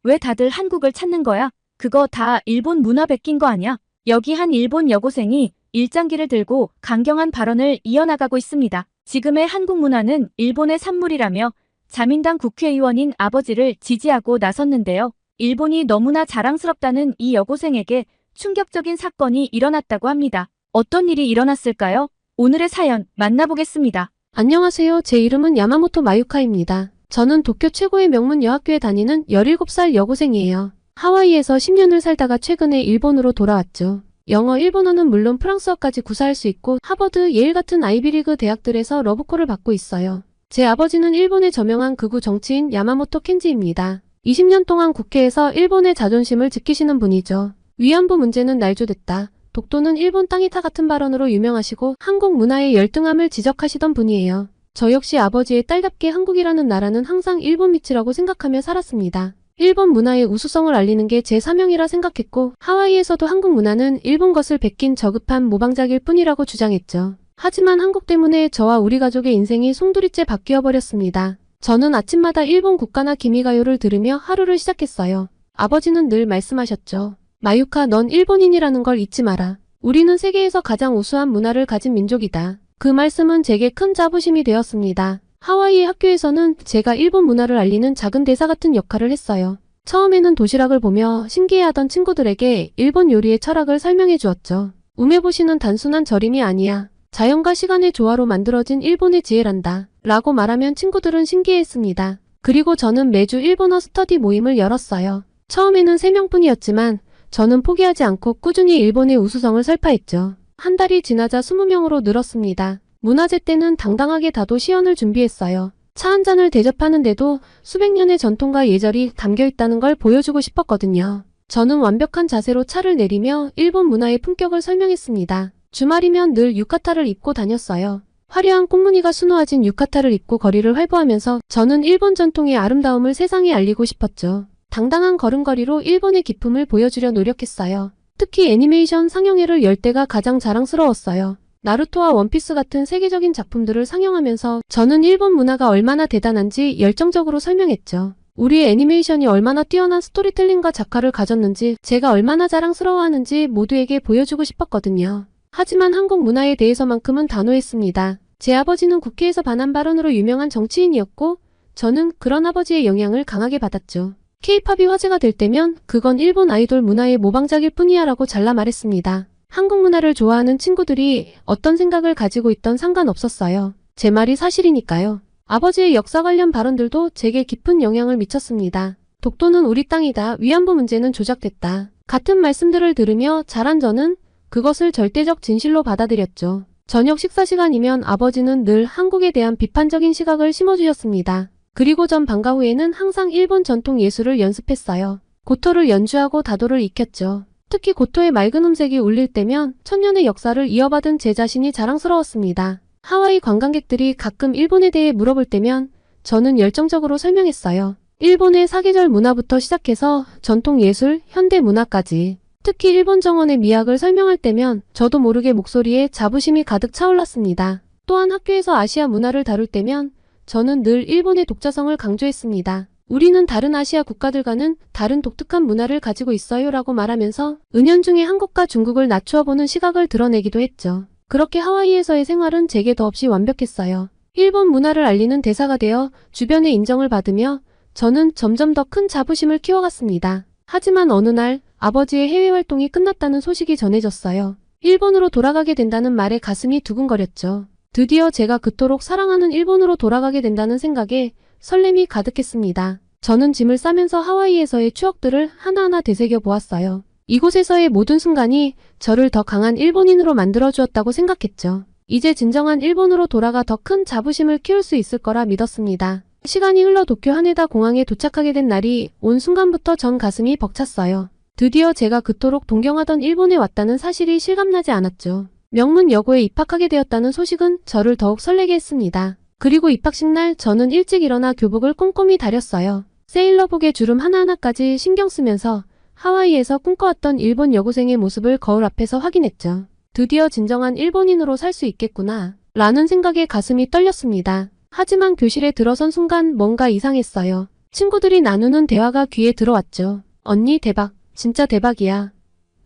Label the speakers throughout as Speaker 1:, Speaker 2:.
Speaker 1: 왜 다들 한국을 찾는 거야? 그거 다 일본 문화 베낀 거 아니야? 여기 한 일본 여고생이 일장기를 들고 강경한 발언을 이어나가고 있습니다. 지금의 한국 문화는 일본의 산물이라며 자민당 국회의원인 아버지를 지지하고 나섰는데요. 일본이 너무나 자랑스럽다는 이 여고생에게 충격적인 사건이 일어났다고 합니다. 어떤 일이 일어났을까요? 오늘의 사연 만나보겠습니다.
Speaker 2: 안녕하세요. 제 이름은 야마모토 마유카입니다. 저는 도쿄 최고의 명문 여학교에 다니는 17살 여고생이에요. 하와이에서 10년을 살다가 최근에 일본으로 돌아왔죠. 영어, 일본어는 물론 프랑스어까지 구사할 수 있고 하버드, 예일 같은 아이비리그 대학들에서 러브콜을 받고 있어요. 제 아버지는 일본의 저명한 극우 정치인 야마모토 켄지입니다. 20년 동안 국회에서 일본의 자존심을 지키시는 분이죠. 위안부 문제는 날조됐다. 독도는 일본 땅이다 같은 발언으로 유명하시고 한국 문화의 열등함을 지적하시던 분이에요. 저 역시 아버지의 딸답게 한국이라는 나라는 항상 일본 밑이라고 생각하며 살았습니다. 일본 문화의 우수성을 알리는 게 제 사명이라 생각했고 하와이에서도 한국 문화는 일본 것을 베낀 저급한 모방작일 뿐이라고 주장했죠. 하지만 한국 때문에 저와 우리 가족의 인생이 송두리째 바뀌어 버렸습니다. 저는 아침마다 일본 국가나 기미가요를 들으며 하루를 시작했어요. 아버지는 늘 말씀하셨죠. 마유카, 넌 일본인이라는 걸 잊지 마라. 우리는 세계에서 가장 우수한 문화를 가진 민족이다. 그 말씀은 제게 큰 자부심이 되었습니다. 하와이 학교에서는 제가 일본 문화를 알리는 작은 대사 같은 역할을 했어요. 처음에는 도시락을 보며 신기해하던 친구들에게 일본 요리의 철학을 설명해 주었죠. 우메보시는 단순한 절임이 아니야. 자연과 시간의 조화로 만들어진 일본의 지혜란다. 라고 말하면 친구들은 신기해했습니다. 그리고 저는 매주 일본어 스터디 모임을 열었어요. 처음에는 3명뿐이었지만 저는 포기하지 않고 꾸준히 일본의 우수성을 설파했죠. 한 달이 지나자 20명으로 늘었습니다. 문화제 때는 당당하게 다도 시연을 준비했어요. 차 한 잔을 대접하는데도 수백 년의 전통과 예절이 담겨있다는 걸 보여주고 싶었거든요. 저는 완벽한 자세로 차를 내리며 일본 문화의 품격을 설명했습니다. 주말이면 늘 유카타를 입고 다녔어요. 화려한 꽃무늬가 수놓아진 유카타를 입고 거리를 활보하면서 저는 일본 전통의 아름다움을 세상에 알리고 싶었죠. 당당한 걸음걸이로 일본의 기품을 보여주려 노력했어요. 특히 애니메이션 상영회를 열 때가 가장 자랑스러웠어요. 나루토와 원피스 같은 세계적인 작품들을 상영하면서 저는 일본 문화가 얼마나 대단한지 열정적으로 설명했죠. 우리의 애니메이션이 얼마나 뛰어난 스토리텔링과 작화를 가졌는지 제가 얼마나 자랑스러워하는지 모두에게 보여주고 싶었거든요. 하지만 한국 문화에 대해서만큼은 단호했습니다. 제 아버지는 국회에서 반한 발언으로 유명한 정치인이었고 저는 그런 아버지의 영향을 강하게 받았죠. K-팝이 화제가 될 때면 그건 일본 아이돌 문화의 모방작일 뿐이야 라고 잘라 말했습니다. 한국 문화를 좋아하는 친구들이 어떤 생각을 가지고 있던 상관없었어요. 제 말이 사실이니까요. 아버지의 역사 관련 발언들도 제게 깊은 영향을 미쳤습니다. 독도는 우리 땅이다. 위안부 문제는 조작됐다. 같은 말씀들을 들으며 자란 저는 그것을 절대적 진실로 받아들였죠. 저녁 식사 시간이면 아버지는 늘 한국에 대한 비판적인 시각을 심어주셨습니다. 그리고 전 방과 후에는 항상 일본 전통 예술을 연습했어요. 고토를 연주하고 다도를 익혔죠. 특히 고토의 맑은 음색이 울릴 때면 천년의 역사를 이어받은 제 자신이 자랑스러웠습니다. 하와이 관광객들이 가끔 일본에 대해 물어볼 때면 저는 열정적으로 설명했어요. 일본의 사계절 문화부터 시작해서 전통 예술, 현대 문화까지. 특히 일본 정원의 미학을 설명할 때면 저도 모르게 목소리에 자부심이 가득 차올랐습니다. 또한 학교에서 아시아 문화를 다룰 때면 저는 늘 일본의 독자성을 강조했습니다. 우리는 다른 아시아 국가들과는 다른 독특한 문화를 가지고 있어요 라고 말하면서 은연중에 한국과 중국을 낮추어보는 시각을 드러내기도 했죠. 그렇게 하와이에서의 생활은 제게 더없이 완벽했어요. 일본 문화를 알리는 대사가 되어 주변의 인정을 받으며 저는 점점 더 큰 자부심을 키워갔습니다. 하지만 어느 날 아버지의 해외 활동이 끝났다는 소식이 전해졌어요. 일본으로 돌아가게 된다는 말에 가슴이 두근거렸죠. 드디어 제가 그토록 사랑하는 일본으로 돌아가게 된다는 생각에 설렘이 가득했습니다. 저는 짐을 싸면서 하와이에서의 추억들을 하나하나 되새겨 보았어요. 이곳에서의 모든 순간이 저를 더 강한 일본인으로 만들어주었다고 생각했죠. 이제 진정한 일본으로 돌아가 더 큰 자부심을 키울 수 있을 거라 믿었습니다. 시간이 흘러 도쿄 하네다 공항에 도착하게 된 날이 온 순간부터 전 가슴이 벅찼어요. 드디어 제가 그토록 동경하던 일본에 왔다는 사실이 실감나지 않았죠. 명문 여고에 입학하게 되었다는 소식은 저를 더욱 설레게 했습니다. 그리고 입학식 날 저는 일찍 일어나 교복을 꼼꼼히 다렸어요. 세일러복의 주름 하나하나까지 신경 쓰면서 하와이에서 꿈꿔왔던 일본 여고생의 모습을 거울 앞에서 확인했죠. 드디어 진정한 일본인으로 살 수 있겠구나 라는 생각에 가슴이 떨렸습니다. 하지만 교실에 들어선 순간 뭔가 이상했어요. 친구들이 나누는 대화가 귀에 들어왔죠. 언니 대박. 진짜 대박이야.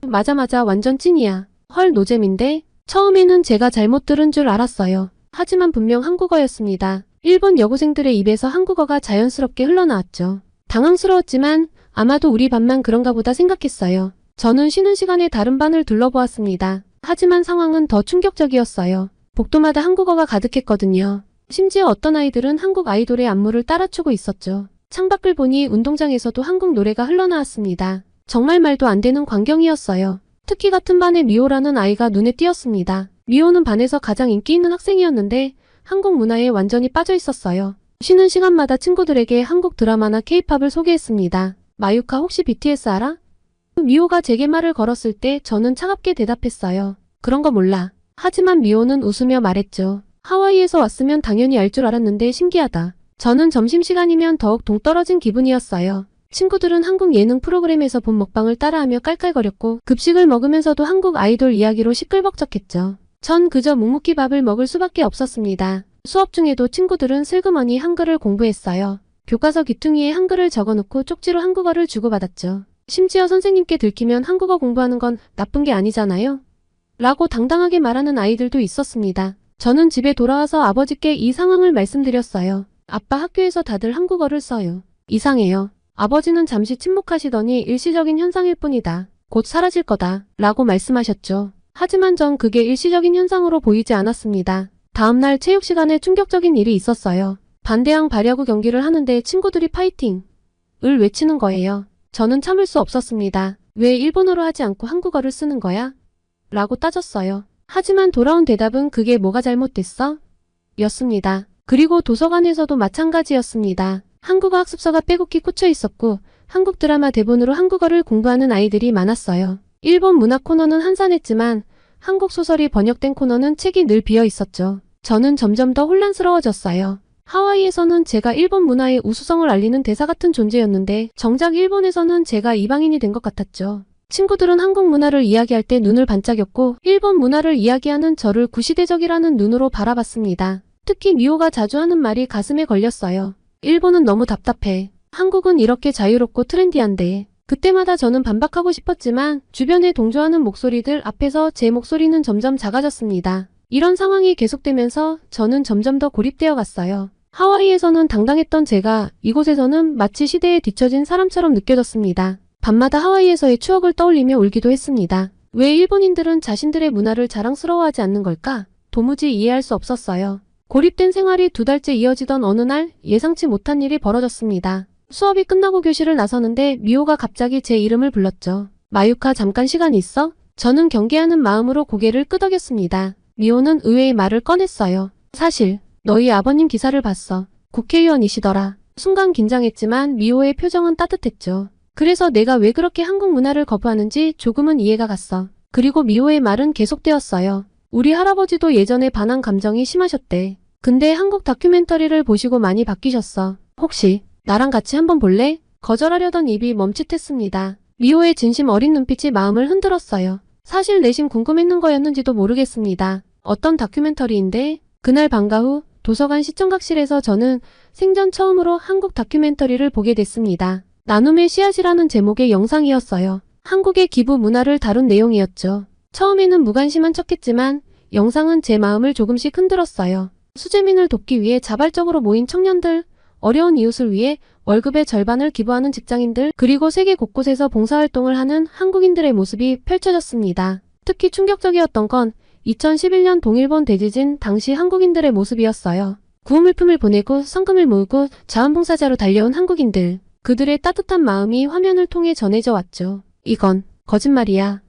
Speaker 2: 맞아 완전 찐이야. 헐 노잼인데? 처음에는 제가 잘못 들은 줄 알았어요. 하지만 분명 한국어였습니다. 일본 여고생들의 입에서 한국어가 자연스럽게 흘러나왔죠. 당황스러웠지만 아마도 우리 반만 그런가 보다 생각했어요. 저는 쉬는 시간에 다른 반을 둘러보았습니다. 하지만 상황은 더 충격적이었어요. 복도마다 한국어가 가득했거든요. 심지어 어떤 아이들은 한국 아이돌의 안무를 따라추고 있었죠. 창밖을 보니 운동장에서도 한국 노래가 흘러나왔습니다. 정말 말도 안 되는 광경이었어요. 특히 같은 반의 미호라는 아이가 눈에 띄었습니다. 미호는 반에서 가장 인기 있는 학생이었는데 한국 문화에 완전히 빠져 있었어요. 쉬는 시간마다 친구들에게 한국 드라마나 케이팝을 소개했습니다. 마유카 혹시 BTS 알아? 미호가 제게 말을 걸었을 때 저는 차갑게 대답했어요. 그런 거 몰라. 하지만 미호는 웃으며 말했죠. 하와이에서 왔으면 당연히 알 줄 알았는데 신기하다. 저는 점심시간이면 더욱 동떨어진 기분이었어요. 친구들은 한국 예능 프로그램에서 본 먹방을 따라하며 깔깔거렸고 급식을 먹으면서도 한국 아이돌 이야기로 시끌벅적했죠. 전 그저 묵묵히 밥을 먹을 수밖에 없었습니다. 수업 중에도 친구들은 슬그머니 한글을 공부했어요. 교과서 귀퉁이에 한글을 적어놓고 쪽지로 한국어를 주고받았죠. 심지어 선생님께 들키면 한국어 공부하는 건 나쁜 게 아니잖아요? 라고 당당하게 말하는 아이들도 있었습니다. 저는 집에 돌아와서 아버지께 이 상황을 말씀드렸어요. 아빠 학교에서 다들 한국어를 써요. 이상해요. 아버지는 잠시 침묵하시더니 일시적인 현상일 뿐이다. 곧 사라질 거다. 라고 말씀하셨죠. 하지만 전 그게 일시적인 현상으로 보이지 않았습니다. 다음날 체육 시간에 충격적인 일이 있었어요. 반대항 발야구 경기를 하는데 친구들이 파이팅을 외치는 거예요. 저는 참을 수 없었습니다. 왜 일본어로 하지 않고 한국어를 쓰는 거야? 라고 따졌어요. 하지만 돌아온 대답은 그게 뭐가 잘못됐어? 였습니다. 그리고 도서관에서도 마찬가지였습니다. 한국어 학습서가 빼곡히 꽂혀 있었고 한국 드라마 대본으로 한국어를 공부하는 아이들이 많았어요. 일본 문학 코너는 한산했지만 한국 소설이 번역된 코너는 책이 늘 비어 있었죠. 저는 점점 더 혼란스러워졌어요. 하와이에서는 제가 일본 문화의 우수성을 알리는 대사 같은 존재였는데 정작 일본에서는 제가 이방인이 된 것 같았죠. 친구들은 한국 문화를 이야기할 때 눈을 반짝였고 일본 문화를 이야기하는 저를 구시대적이라는 눈으로 바라봤습니다. 특히 미호가 자주 하는 말이 가슴에 걸렸어요. 일본은 너무 답답해. 한국은 이렇게 자유롭고 트렌디한데. 그때마다 저는 반박하고 싶었지만 주변에 동조하는 목소리들 앞에서 제 목소리는 점점 작아졌습니다. 이런 상황이 계속되면서 저는 점점 더 고립되어 갔어요. 하와이에서는 당당했던 제가 이곳에서는 마치 시대에 뒤처진 사람처럼 느껴졌습니다. 밤마다 하와이에서의 추억을 떠올리며 울기도 했습니다. 왜 일본인들은 자신들의 문화를 자랑스러워하지 않는 걸까? 도무지 이해할 수 없었어요. 고립된 생활이 2달째 이어지던 어느 날 예상치 못한 일이 벌어졌습니다. 수업이 끝나고 교실을 나서는데 미호가 갑자기 제 이름을 불렀죠. 마유카 잠깐 시간 있어? 저는 경계하는 마음으로 고개를 끄덕였습니다. 미호는 의외의 말을 꺼냈어요. 사실 너희 아버님 기사를 봤어. 국회의원이시더라. 순간 긴장했지만 미호의 표정은 따뜻했죠. 그래서 내가 왜 그렇게 한국 문화를 거부하는지 조금은 이해가 갔어. 그리고 미호의 말은 계속되었어요. 우리 할아버지도 예전에 반한 감정이 심하셨대. 근데 한국 다큐멘터리를 보시고 많이 바뀌셨어. 혹시 나랑 같이 한번 볼래? 거절하려던 입이 멈칫했습니다. 미호의 진심 어린 눈빛이 마음을 흔들었어요. 사실 내심 궁금했는 거였는지도 모르겠습니다. 어떤 다큐멘터리인데? 그날 방과 후 도서관 시청각실에서 저는 생전 처음으로 한국 다큐멘터리를 보게 됐습니다. 나눔의 씨앗이라는 제목의 영상이었어요. 한국의 기부 문화를 다룬 내용이었죠. 처음에는 무관심한 척했지만 영상은 제 마음을 조금씩 흔들었어요. 수재민을 돕기 위해 자발적으로 모인 청년들, 어려운 이웃을 위해 월급의 절반을 기부하는 직장인들, 그리고 세계 곳곳에서 봉사활동을 하는 한국인들의 모습이 펼쳐졌습니다. 특히 충격적이었던 건 2011년 동일본 대지진 당시 한국인들의 모습이었어요. 구호물품을 보내고 성금을 모으고 자원봉사자로 달려온 한국인들. 그들의 따뜻한 마음이 화면을 통해 전해져 왔죠. 이건 거짓말이야.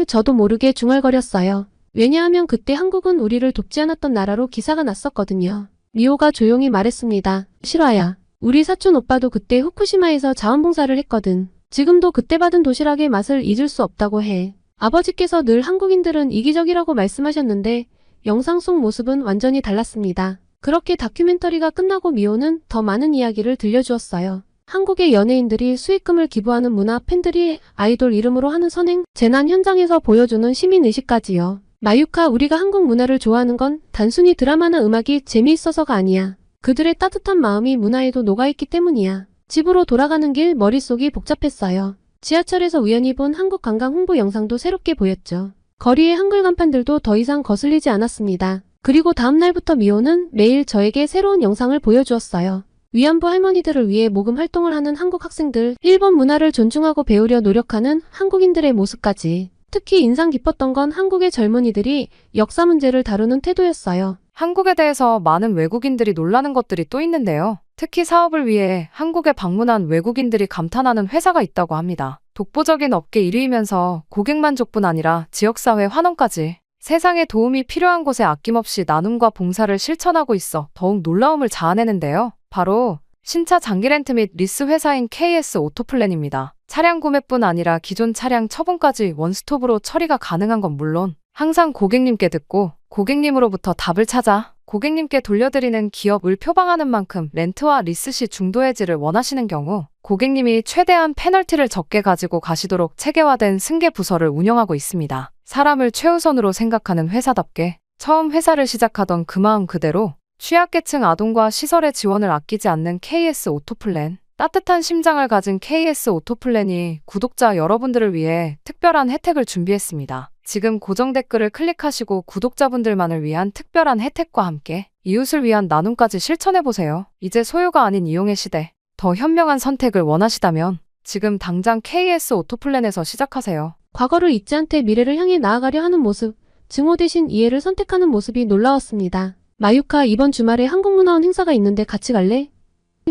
Speaker 2: 저도 모르게 중얼거렸어요. 왜냐하면 그때 한국은 우리를 돕지 않았던 나라로 기사가 났었거든요. 미호가 조용히 말했습니다. 실화야. 우리 사촌 오빠도 그때 후쿠시마에서 자원봉사를 했거든. 지금도 그때 받은 도시락의 맛을 잊을 수 없다고 해. 아버지께서 늘 한국인들은 이기적이라고 말씀하셨는데 영상 속 모습은 완전히 달랐습니다. 그렇게 다큐멘터리가 끝나고 미호는 더 많은 이야기를 들려주었어요. 한국의 연예인들이 수익금을 기부하는 문화, 팬들이 아이돌 이름으로 하는 선행, 재난 현장에서 보여주는 시민의식까지요. 마유카, 우리가 한국 문화를 좋아하는 건 단순히 드라마나 음악이 재미있어서가 아니야. 그들의 따뜻한 마음이 문화에도 녹아있기 때문이야. 집으로 돌아가는 길 머릿속이 복잡했어요. 지하철에서 우연히 본 한국 관광 홍보 영상도 새롭게 보였죠. 거리의 한글 간판들도 더 이상 거슬리지 않았습니다. 그리고 다음 날부터 미호는 매일 저에게 새로운 영상을 보여주었어요. 위안부 할머니들을 위해 모금 활동을 하는 한국 학생들, 일본 문화를 존중하고 배우려 노력하는 한국인들의 모습까지. 특히 인상 깊었던 건 한국의 젊은이들이 역사 문제를 다루는 태도였어요.
Speaker 3: 한국에 대해서 많은 외국인들이 놀라는 것들이 또 있는데요. 특히 사업을 위해 한국에 방문한 외국인들이 감탄하는 회사가 있다고 합니다. 독보적인 업계 1위이면서 고객 만족뿐 아니라 지역사회 환원까지 세상에 도움이 필요한 곳에 아낌없이 나눔과 봉사를 실천하고 있어 더욱 놀라움을 자아내는데요. 바로 신차 장기 렌트 및 리스 회사인 KS 오토플랜입니다. 차량 구매뿐 아니라 기존 차량 처분까지 원스톱으로 처리가 가능한 건 물론 항상 고객님께 듣고 고객님으로부터 답을 찾아 고객님께 돌려드리는 기업을 표방하는 만큼 렌트와 리스 시 중도 해지를 원하시는 경우 고객님이 최대한 페널티를 적게 가지고 가시도록 체계화된 승계 부서를 운영하고 있습니다. 사람을 최우선으로 생각하는 회사답게 처음 회사를 시작하던 그 마음 그대로 취약계층 아동과 시설의 지원을 아끼지 않는 KS 오토플랜. 따뜻한 심장을 가진 KS 오토플랜이 구독자 여러분들을 위해 특별한 혜택을 준비했습니다. 지금 고정 댓글을 클릭하시고 구독자분들만을 위한 특별한 혜택과 함께 이웃을 위한 나눔까지 실천해보세요. 이제 소유가 아닌 이용의 시대. 더 현명한 선택을 원하시다면 지금 당장 KS 오토플랜에서 시작하세요.
Speaker 2: 과거를 잊지 않되 미래를 향해 나아가려 하는 모습, 증오 대신 이해를 선택하는 모습이 놀라웠습니다. 마유카, 이번 주말에 한국문화원 행사가 있는데 같이 갈래?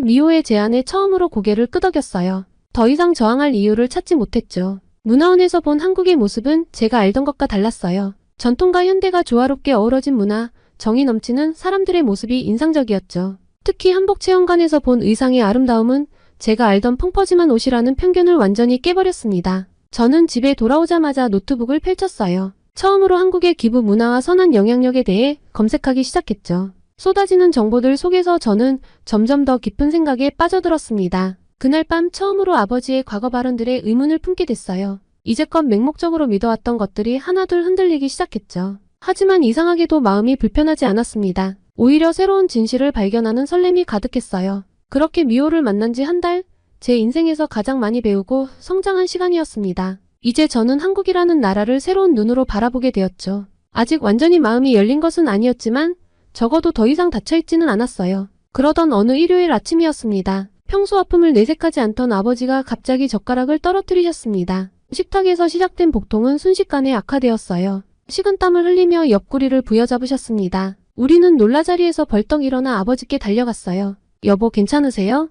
Speaker 2: 미호의 제안에 처음으로 고개를 끄덕였어요. 더 이상 저항할 이유를 찾지 못했죠. 문화원에서 본 한국의 모습은 제가 알던 것과 달랐어요. 전통과 현대가 조화롭게 어우러진 문화, 정이 넘치는 사람들의 모습이 인상적이었죠. 특히 한복체험관에서 본 의상의 아름다움은 제가 알던 펑퍼짐한 옷이라는 편견을 완전히 깨버렸습니다. 저는 집에 돌아오자마자 노트북을 펼쳤어요. 처음으로 한국의 기부 문화와 선한 영향력에 대해 검색하기 시작했죠. 쏟아지는 정보들 속에서 저는 점점 더 깊은 생각에 빠져들었습니다. 그날 밤 처음으로 아버지의 과거 발언들에 의문을 품게 됐어요. 이제껏 맹목적으로 믿어왔던 것들이 하나둘 흔들리기 시작했죠. 하지만 이상하게도 마음이 불편하지 않았습니다. 오히려 새로운 진실을 발견하는 설렘이 가득했어요. 그렇게 미호를 만난 지 한 달, 제 인생에서 가장 많이 배우고 성장한 시간이었습니다. 이제 저는 한국이라는 나라를 새로운 눈으로 바라보게 되었죠. 아직 완전히 마음이 열린 것은 아니었지만 적어도 더 이상 닫혀있지는 않았어요. 그러던 어느 일요일 아침이었습니다. 평소 아픔을 내색하지 않던 아버지가 갑자기 젓가락을 떨어뜨리셨습니다. 식탁에서 시작된 복통은 순식간에 악화되었어요. 식은땀을 흘리며 옆구리를 부여잡으셨습니다. 우리는 놀라 자리에서 벌떡 일어나 아버지께 달려갔어요. 여보, 괜찮으세요?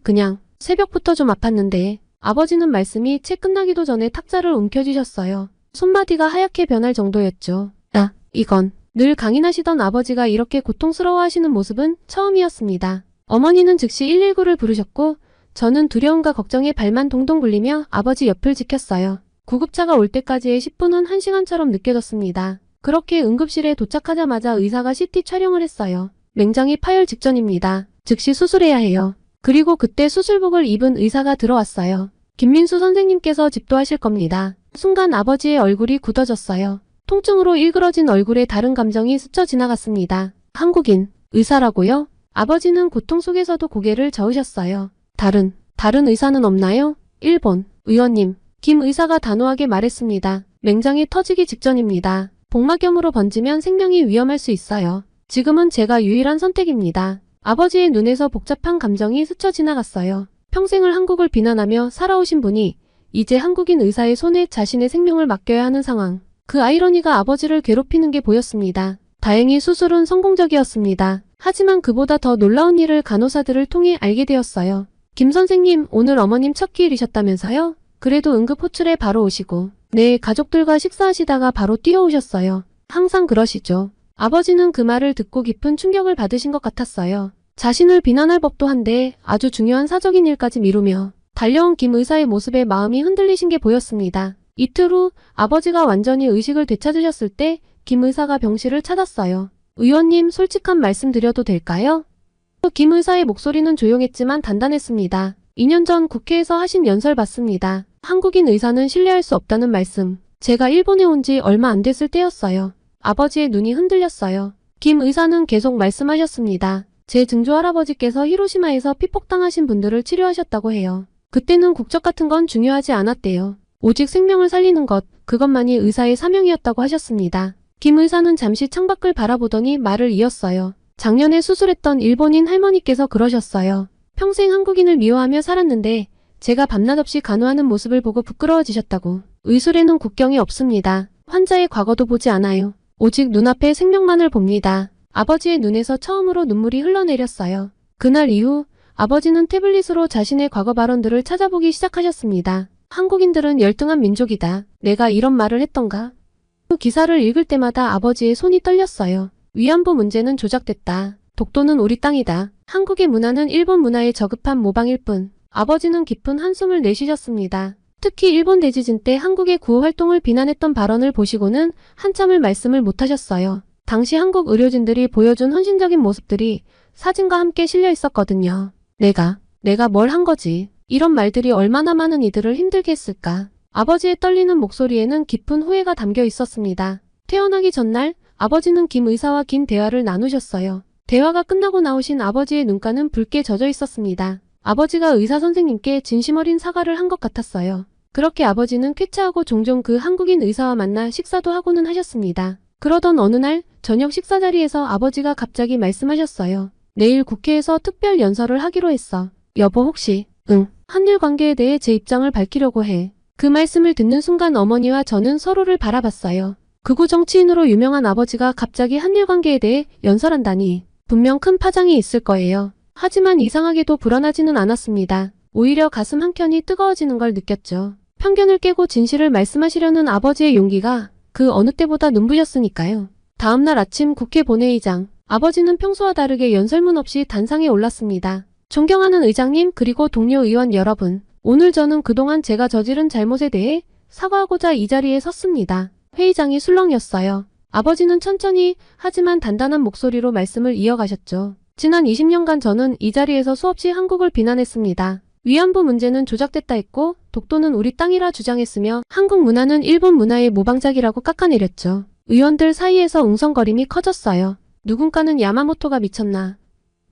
Speaker 2: 그냥 새벽부터 좀 아팠는데. 아버지는 말씀이 채 끝나기도 전에 탁자를 움켜쥐셨어요. 손마디가 하얗게 변할 정도였죠. 이건. 늘 강인하시던 아버지가 이렇게 고통스러워하시는 모습은 처음이었습니다. 어머니는 즉시 119를 부르셨고 저는 두려움과 걱정에 발만 동동 굴리며 아버지 옆을 지켰어요. 구급차가 올 때까지의 10분은 1시간처럼 느껴졌습니다. 그렇게 응급실에 도착하자마자 의사가 CT 촬영을 했어요. 맹장이 파열 직전입니다. 즉시 수술해야 해요. 그리고 그때 수술복을 입은 의사가 들어왔어요. 김민수 선생님께서 집도하실 겁니다. 순간 아버지의 얼굴이 굳어졌어요. 통증으로 일그러진 얼굴에 다른 감정이 스쳐 지나갔습니다. 한국인, 의사라고요? 아버지는 고통 속에서도 고개를 저으셨어요. 다른 의사는 없나요? 일본, 의원님, 김 의사가 단호하게 말했습니다. 맹장이 터지기 직전입니다. 복막염으로 번지면 생명이 위험할 수 있어요. 지금은 제가 유일한 선택입니다. 아버지의 눈에서 복잡한 감정이 스쳐 지나갔어요. 평생을 한국을 비난하며 살아오신 분이 이제 한국인 의사의 손에 자신의 생명을 맡겨야 하는 상황. 그 아이러니가 아버지를 괴롭히는 게 보였습니다. 다행히 수술은 성공적이었습니다. 하지만 그보다 더 놀라운 일을 간호사들을 통해 알게 되었어요. 김 선생님, 오늘 어머님 첫 끼일이셨다면서요? 그래도 응급 호출에 바로 오시고. 네, 가족들과 식사하시다가 바로 뛰어오셨어요. 항상 그러시죠. 아버지는 그 말을 듣고 깊은 충격을 받으신 것 같았어요. 자신을 비난할 법도 한데 아주 중요한 사적인 일까지 미루며 달려온 김 의사의 모습에 마음이 흔들리신 게 보였습니다. 이틀 후 아버지가 완전히 의식을 되찾으셨을 때 김 의사가 병실을 찾았어요. 의원님, 솔직한 말씀 드려도 될까요? 김 의사의 목소리는 조용했지만 단단했습니다. 2년 전 국회에서 하신 연설 봤습니다. 한국인 의사는 신뢰할 수 없다는 말씀. 제가 일본에 온 지 얼마 안 됐을 때였어요. 아버지의 눈이 흔들렸어요. 김 의사는 계속 말씀하셨습니다. 제 증조 할아버지께서 히로시마에서 피폭당하신 분들을 치료하셨다고 해요. 그때는 국적 같은 건 중요하지 않았대요. 오직 생명을 살리는 것, 그것만이 의사의 사명이었다고 하셨습니다. 김 의사는 잠시 창밖을 바라보더니 말을 이었어요. 작년에 수술했던 일본인 할머니께서 그러셨어요. 평생 한국인을 미워하며 살았는데 제가 밤낮 없이 간호하는 모습을 보고 부끄러워지셨다고. 의술에는 국경이 없습니다. 환자의 과거도 보지 않아요. 오직 눈앞의 생명만을 봅니다. 아버지의 눈에서 처음으로 눈물이 흘러내렸어요. 그날 이후 아버지는 태블릿으로 자신의 과거 발언들을 찾아보기 시작하셨습니다. 한국인들은 열등한 민족이다. 내가 이런 말을 했던가? 그 기사를 읽을 때마다 아버지의 손이 떨렸어요. 위안부 문제는 조작됐다. 독도는 우리 땅이다. 한국의 문화는 일본 문화의 저급한 모방일 뿐. 아버지는 깊은 한숨을 내쉬셨습니다. 특히 일본 대지진 때 한국의 구호 활동을 비난했던 발언을 보시고는 한참을 말씀을 못하셨어요. 당시 한국 의료진들이 보여준 헌신적인 모습들이 사진과 함께 실려 있었거든요. 내가 뭘 한 거지. 이런 말들이 얼마나 많은 이들을 힘들게 했을까. 아버지의 떨리는 목소리에는 깊은 후회가 담겨 있었습니다. 태어나기 전날 아버지는 김 의사와 긴 대화를 나누셨어요. 대화가 끝나고 나오신 아버지의 눈가는 붉게 젖어 있었습니다. 아버지가 의사 선생님께 진심 어린 사과를 한 것 같았어요. 그렇게 아버지는 쾌차하고 종종 그 한국인 의사와 만나 식사도 하고는 하셨습니다. 그러던 어느 날 저녁 식사 자리에서 아버지가 갑자기 말씀하셨어요. 내일 국회에서 특별 연설을 하기로 했어. 여보 혹시? 응. 한일 관계에 대해 제 입장을 밝히려고 해. 그 말씀을 듣는 순간 어머니와 저는 서로를 바라봤어요. 극우 정치인으로 유명한 아버지가 갑자기 한일 관계에 대해 연설한다니 분명 큰 파장이 있을 거예요. 하지만 이상하게도 불안하지는 않았습니다. 오히려 가슴 한켠이 뜨거워지는 걸 느꼈죠. 편견을 깨고 진실을 말씀하시려는 아버지의 용기가 그 어느 때보다 눈부셨으니까요. 다음날 아침 국회 본회의장. 아버지는 평소와 다르게 연설문 없이 단상에 올랐습니다. 존경하는 의장님 그리고 동료 의원 여러분. 오늘 저는 그동안 제가 저지른 잘못에 대해 사과하고자 이 자리에 섰습니다. 회의장이 술렁였어요. 아버지는 천천히 하지만 단단한 목소리로 말씀을 이어가셨죠. 지난 20년간 저는 이 자리에서 수없이 한국을 비난했습니다. 위안부 문제는 조작됐다 했고 독도는 우리 땅이라 주장했으며 한국 문화는 일본 문화의 모방작이라고 깎아내렸죠. 의원들 사이에서 웅성거림이 커졌어요. 누군가는 야마모토가 미쳤나?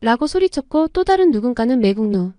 Speaker 2: 라고 소리쳤고 또 다른 누군가는 매국노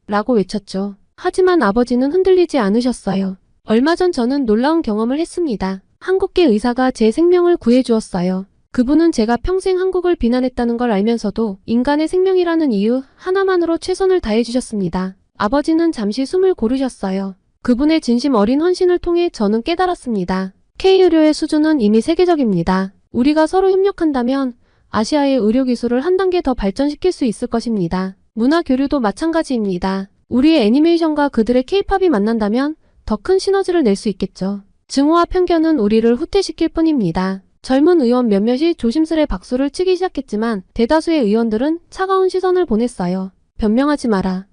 Speaker 2: 라고 외쳤죠. 하지만 아버지는 흔들리지 않으셨어요. 얼마 전 저는 놀라운 경험을 했습니다. 한국계 의사가 제 생명을 구해주었어요. 그분은 제가 평생 한국을 비난했다는 걸 알면서도 인간의 생명이라는 이유 하나만으로 최선을 다해주셨습니다. 아버지는 잠시 숨을 고르셨어요. 그분의 진심 어린 헌신을 통해 저는 깨달았습니다. K의료의 수준은 이미 세계적입니다. 우리가 서로 협력한다면 아시아의 의료기술을 한 단계 더 발전시킬 수 있을 것입니다. 문화 교류도 마찬가지입니다. 우리의 애니메이션과 그들의 K-팝이 만난다면 더 큰 시너지를 낼 수 있겠죠. 증오와 편견은 우리를 후퇴시킬 뿐입니다. 젊은 의원 몇몇이 조심스레 박수를 치기 시작했지만 대다수의 의원들은 차가운 시선을 보냈어요. 변명하지 마라.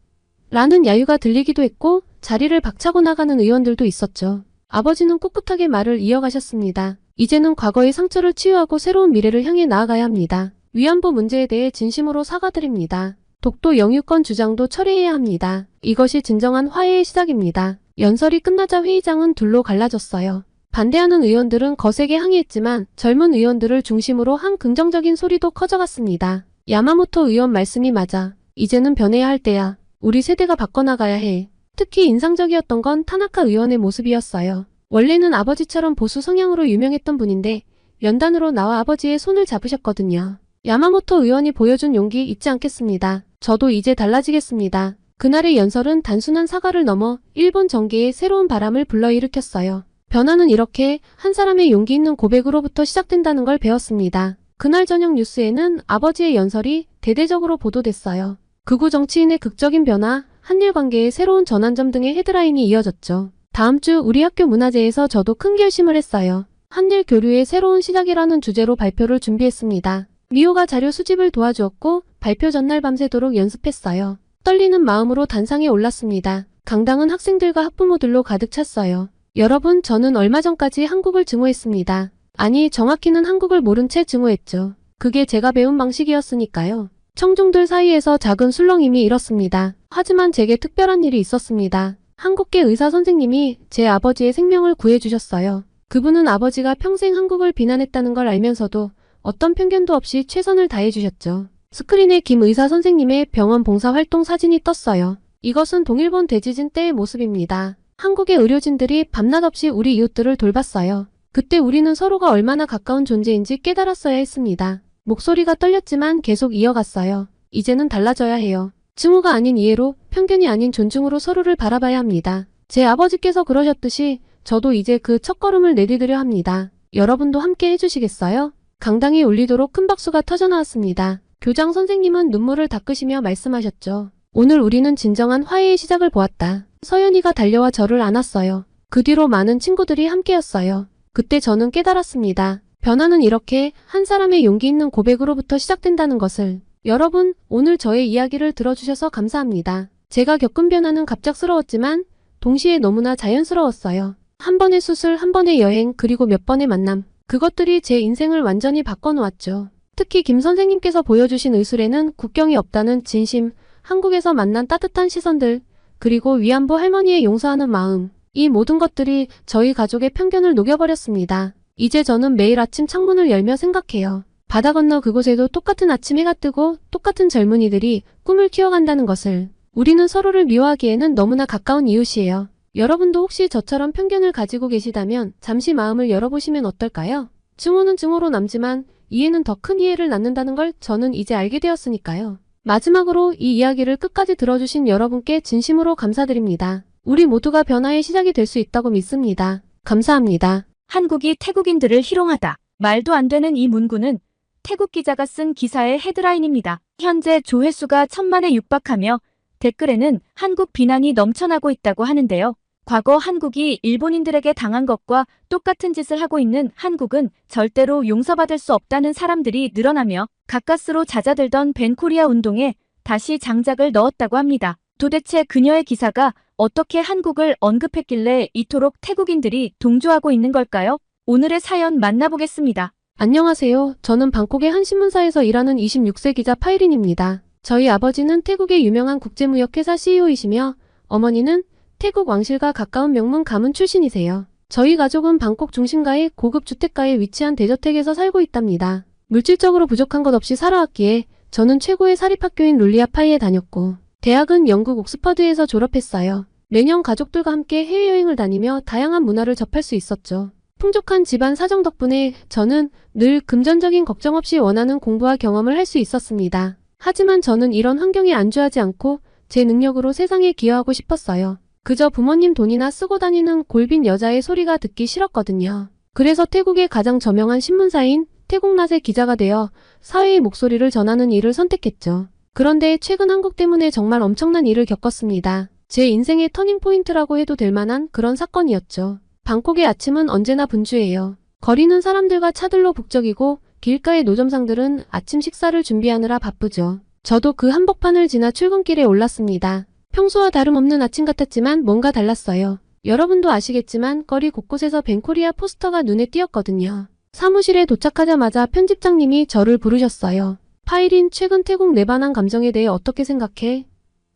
Speaker 2: 라는 야유가 들리기도 했고 자리를 박차고 나가는 의원들도 있었죠. 아버지는 꿋꿋하게 말을 이어가셨습니다. 이제는 과거의 상처를 치유하고 새로운 미래를 향해 나아가야 합니다. 위안부 문제에 대해 진심으로 사과드립니다. 독도 영유권 주장도 처리해야 합니다. 이것이 진정한 화해의 시작입니다. 연설이 끝나자 회의장은 둘로 갈라졌어요. 반대하는 의원들은 거세게 항의했지만 젊은 의원들을 중심으로 한 긍정적인 소리도 커져갔습니다. 야마모토 의원 말씀이 맞아. 이제는 변해야 할 때야. 우리 세대가 바꿔나가야 해. 특히 인상적이었던 건 타나카 의원의 모습이었어요. 원래는 아버지처럼 보수 성향으로 유명했던 분인데 연단으로 나와 아버지의 손을 잡으셨거든요. 야마모토 의원이 보여준 용기 잊지 않겠습니다. 저도 이제 달라지겠습니다. 그날의 연설은 단순한 사과를 넘어 일본 정계에 새로운 바람을 불러일으켰어요. 변화는 이렇게 한 사람의 용기 있는 고백으로부터 시작된다는 걸 배웠습니다. 그날 저녁 뉴스에는 아버지의 연설이 대대적으로 보도됐어요. 극우 정치인의 극적인 변화, 한일 관계의 새로운 전환점 등의 헤드라인이 이어졌죠. 다음 주 우리 학교 문화제에서 저도 큰 결심을 했어요. 한일 교류의 새로운 시작이라는 주제로 발표를 준비했습니다. 미호가 자료 수집을 도와주었고 발표 전날 밤새도록 연습했어요. 떨리는 마음으로 단상에 올랐습니다. 강당은 학생들과 학부모들로 가득 찼어요. 여러분, 저는 얼마 전까지 한국을 증오했습니다. 아니, 정확히는 한국을 모른 채 증오했죠. 그게 제가 배운 방식이었으니까요. 청중들 사이에서 작은 술렁임이 일었습니다. 하지만 제게 특별한 일이 있었습니다. 한국계 의사 선생님이 제 아버지의 생명을 구해주셨어요. 그분은 아버지가 평생 한국을 비난했다는 걸 알면서도 어떤 편견도 없이 최선을 다해주셨죠. 스크린에 김 의사 선생님의 병원 봉사활동 사진이 떴어요. 이것은 동일본 대지진 때의 모습입니다. 한국의 의료진들이 밤낮 없이 우리 이웃들을 돌봤어요. 그때 우리는 서로가 얼마나 가까운 존재인지 깨달았어야 했습니다. 목소리가 떨렸지만 계속 이어갔어요. 이제는 달라져야 해요. 증오가 아닌 이해로, 편견이 아닌 존중으로 서로를 바라봐야 합니다. 제 아버지께서 그러셨듯이 저도 이제 그 첫걸음을 내디디려 합니다. 여러분도 함께 해주시겠어요? 강당이 울리도록 큰 박수가 터져나왔습니다. 교장 선생님은 눈물을 닦으시며 말씀하셨죠. 오늘 우리는 진정한 화해의 시작을 보았다. 서연이가 달려와 저를 안았어요. 그 뒤로 많은 친구들이 함께였어요. 그때 저는 깨달았습니다. 변화는 이렇게 한 사람의 용기 있는 고백으로부터 시작된다는 것을. 여러분, 오늘 저의 이야기를 들어주셔서 감사합니다. 제가 겪은 변화는 갑작스러웠지만 동시에 너무나 자연스러웠어요. 한 번의 수술, 한 번의 여행, 그리고 몇 번의 만남. 그것들이 제 인생을 완전히 바꿔놓았죠. 특히 김 선생님께서 보여주신 의술에는 국경이 없다는 진심, 한국에서 만난 따뜻한 시선들, 그리고 위안부 할머니의 용서하는 마음. 이 모든 것들이 저희 가족의 편견을 녹여버렸습니다. 이제 저는 매일 아침 창문을 열며 생각해요. 바다 건너 그곳에도 똑같은 아침 해가 뜨고 똑같은 젊은이들이 꿈을 키워간다는 것을. 우리는 서로를 미워하기에는 너무나 가까운 이웃이에요. 여러분도 혹시 저처럼 편견을 가지고 계시다면 잠시 마음을 열어보시면 어떨까요? 증오는 증오로 남지만 이해는 더 큰 이해를 낳는다는 걸 저는 이제 알게 되었으니까요. 마지막으로 이 이야기를 끝까지 들어주신 여러분께 진심으로 감사드립니다. 우리 모두가 변화의 시작이 될 수 있다고 믿습니다. 감사합니다.
Speaker 1: 한국이 태국인들을 희롱하다. 말도 안 되는 이 문구는 태국 기자가 쓴 기사의 헤드라인입니다. 현재 조회수가 1000만에 육박하며 댓글에는 한국 비난이 넘쳐나고 있다고 하는데요. 과거 한국이 일본인들에게 당한 것과 똑같은 짓을 하고 있는 한국은 절대로 용서받을 수 없다는 사람들이 늘어나며 가까스로 잦아들던 벤코리아 운동에 다시 장작을 넣었다고 합니다. 도대체 그녀의 기사가 어떻게 한국을 언급했길래 이토록 태국인들이 동조하고 있는 걸까요? 오늘의 사연 만나보겠습니다.
Speaker 2: 안녕하세요. 저는 방콕의 한 신문사에서 일하는 26세 기자 파이린입니다. 저희 아버지는 태국의 유명한 국제무역회사 CEO이시며 어머니는 태국 왕실과 가까운 명문 가문 출신이세요. 저희 가족은 방콕 중심가의 고급 주택가에 위치한 대저택에서 살고 있답니다. 물질적으로 부족한 것 없이 살아왔기에 저는 최고의 사립학교인 룰리아 파이에 다녔고 대학은 영국 옥스퍼드에서 졸업했어요. 매년 가족들과 함께 해외여행을 다니며 다양한 문화를 접할 수 있었죠. 풍족한 집안 사정 덕분에 저는 늘 금전적인 걱정 없이 원하는 공부와 경험을 할 수 있었습니다. 하지만 저는 이런 환경에 안주하지 않고 제 능력으로 세상에 기여하고 싶었어요. 그저 부모님 돈이나 쓰고 다니는 골빈 여자의 소리가 듣기 싫었거든요. 그래서 태국의 가장 저명한 신문사인 태국낫의 기자가 되어 사회의 목소리를 전하는 일을 선택했죠. 그런데 최근 한국 때문에 정말 엄청난 일을 겪었습니다. 제 인생의 터닝포인트라고 해도 될 만한 그런 사건이었죠. 방콕의 아침은 언제나 분주해요. 거리는 사람들과 차들로 북적이고 길가의 노점상들은 아침 식사를 준비하느라 바쁘죠. 저도 그 한복판을 지나 출근길에 올랐습니다. 평소와 다름없는 아침 같았지만 뭔가 달랐어요. 여러분도 아시겠지만 거리 곳곳에서 벤코리아 포스터가 눈에 띄었거든요. 사무실에 도착하자마자 편집장님이 저를 부르셨어요. 파이린, 최근 태국 내반한 감정에 대해 어떻게 생각해?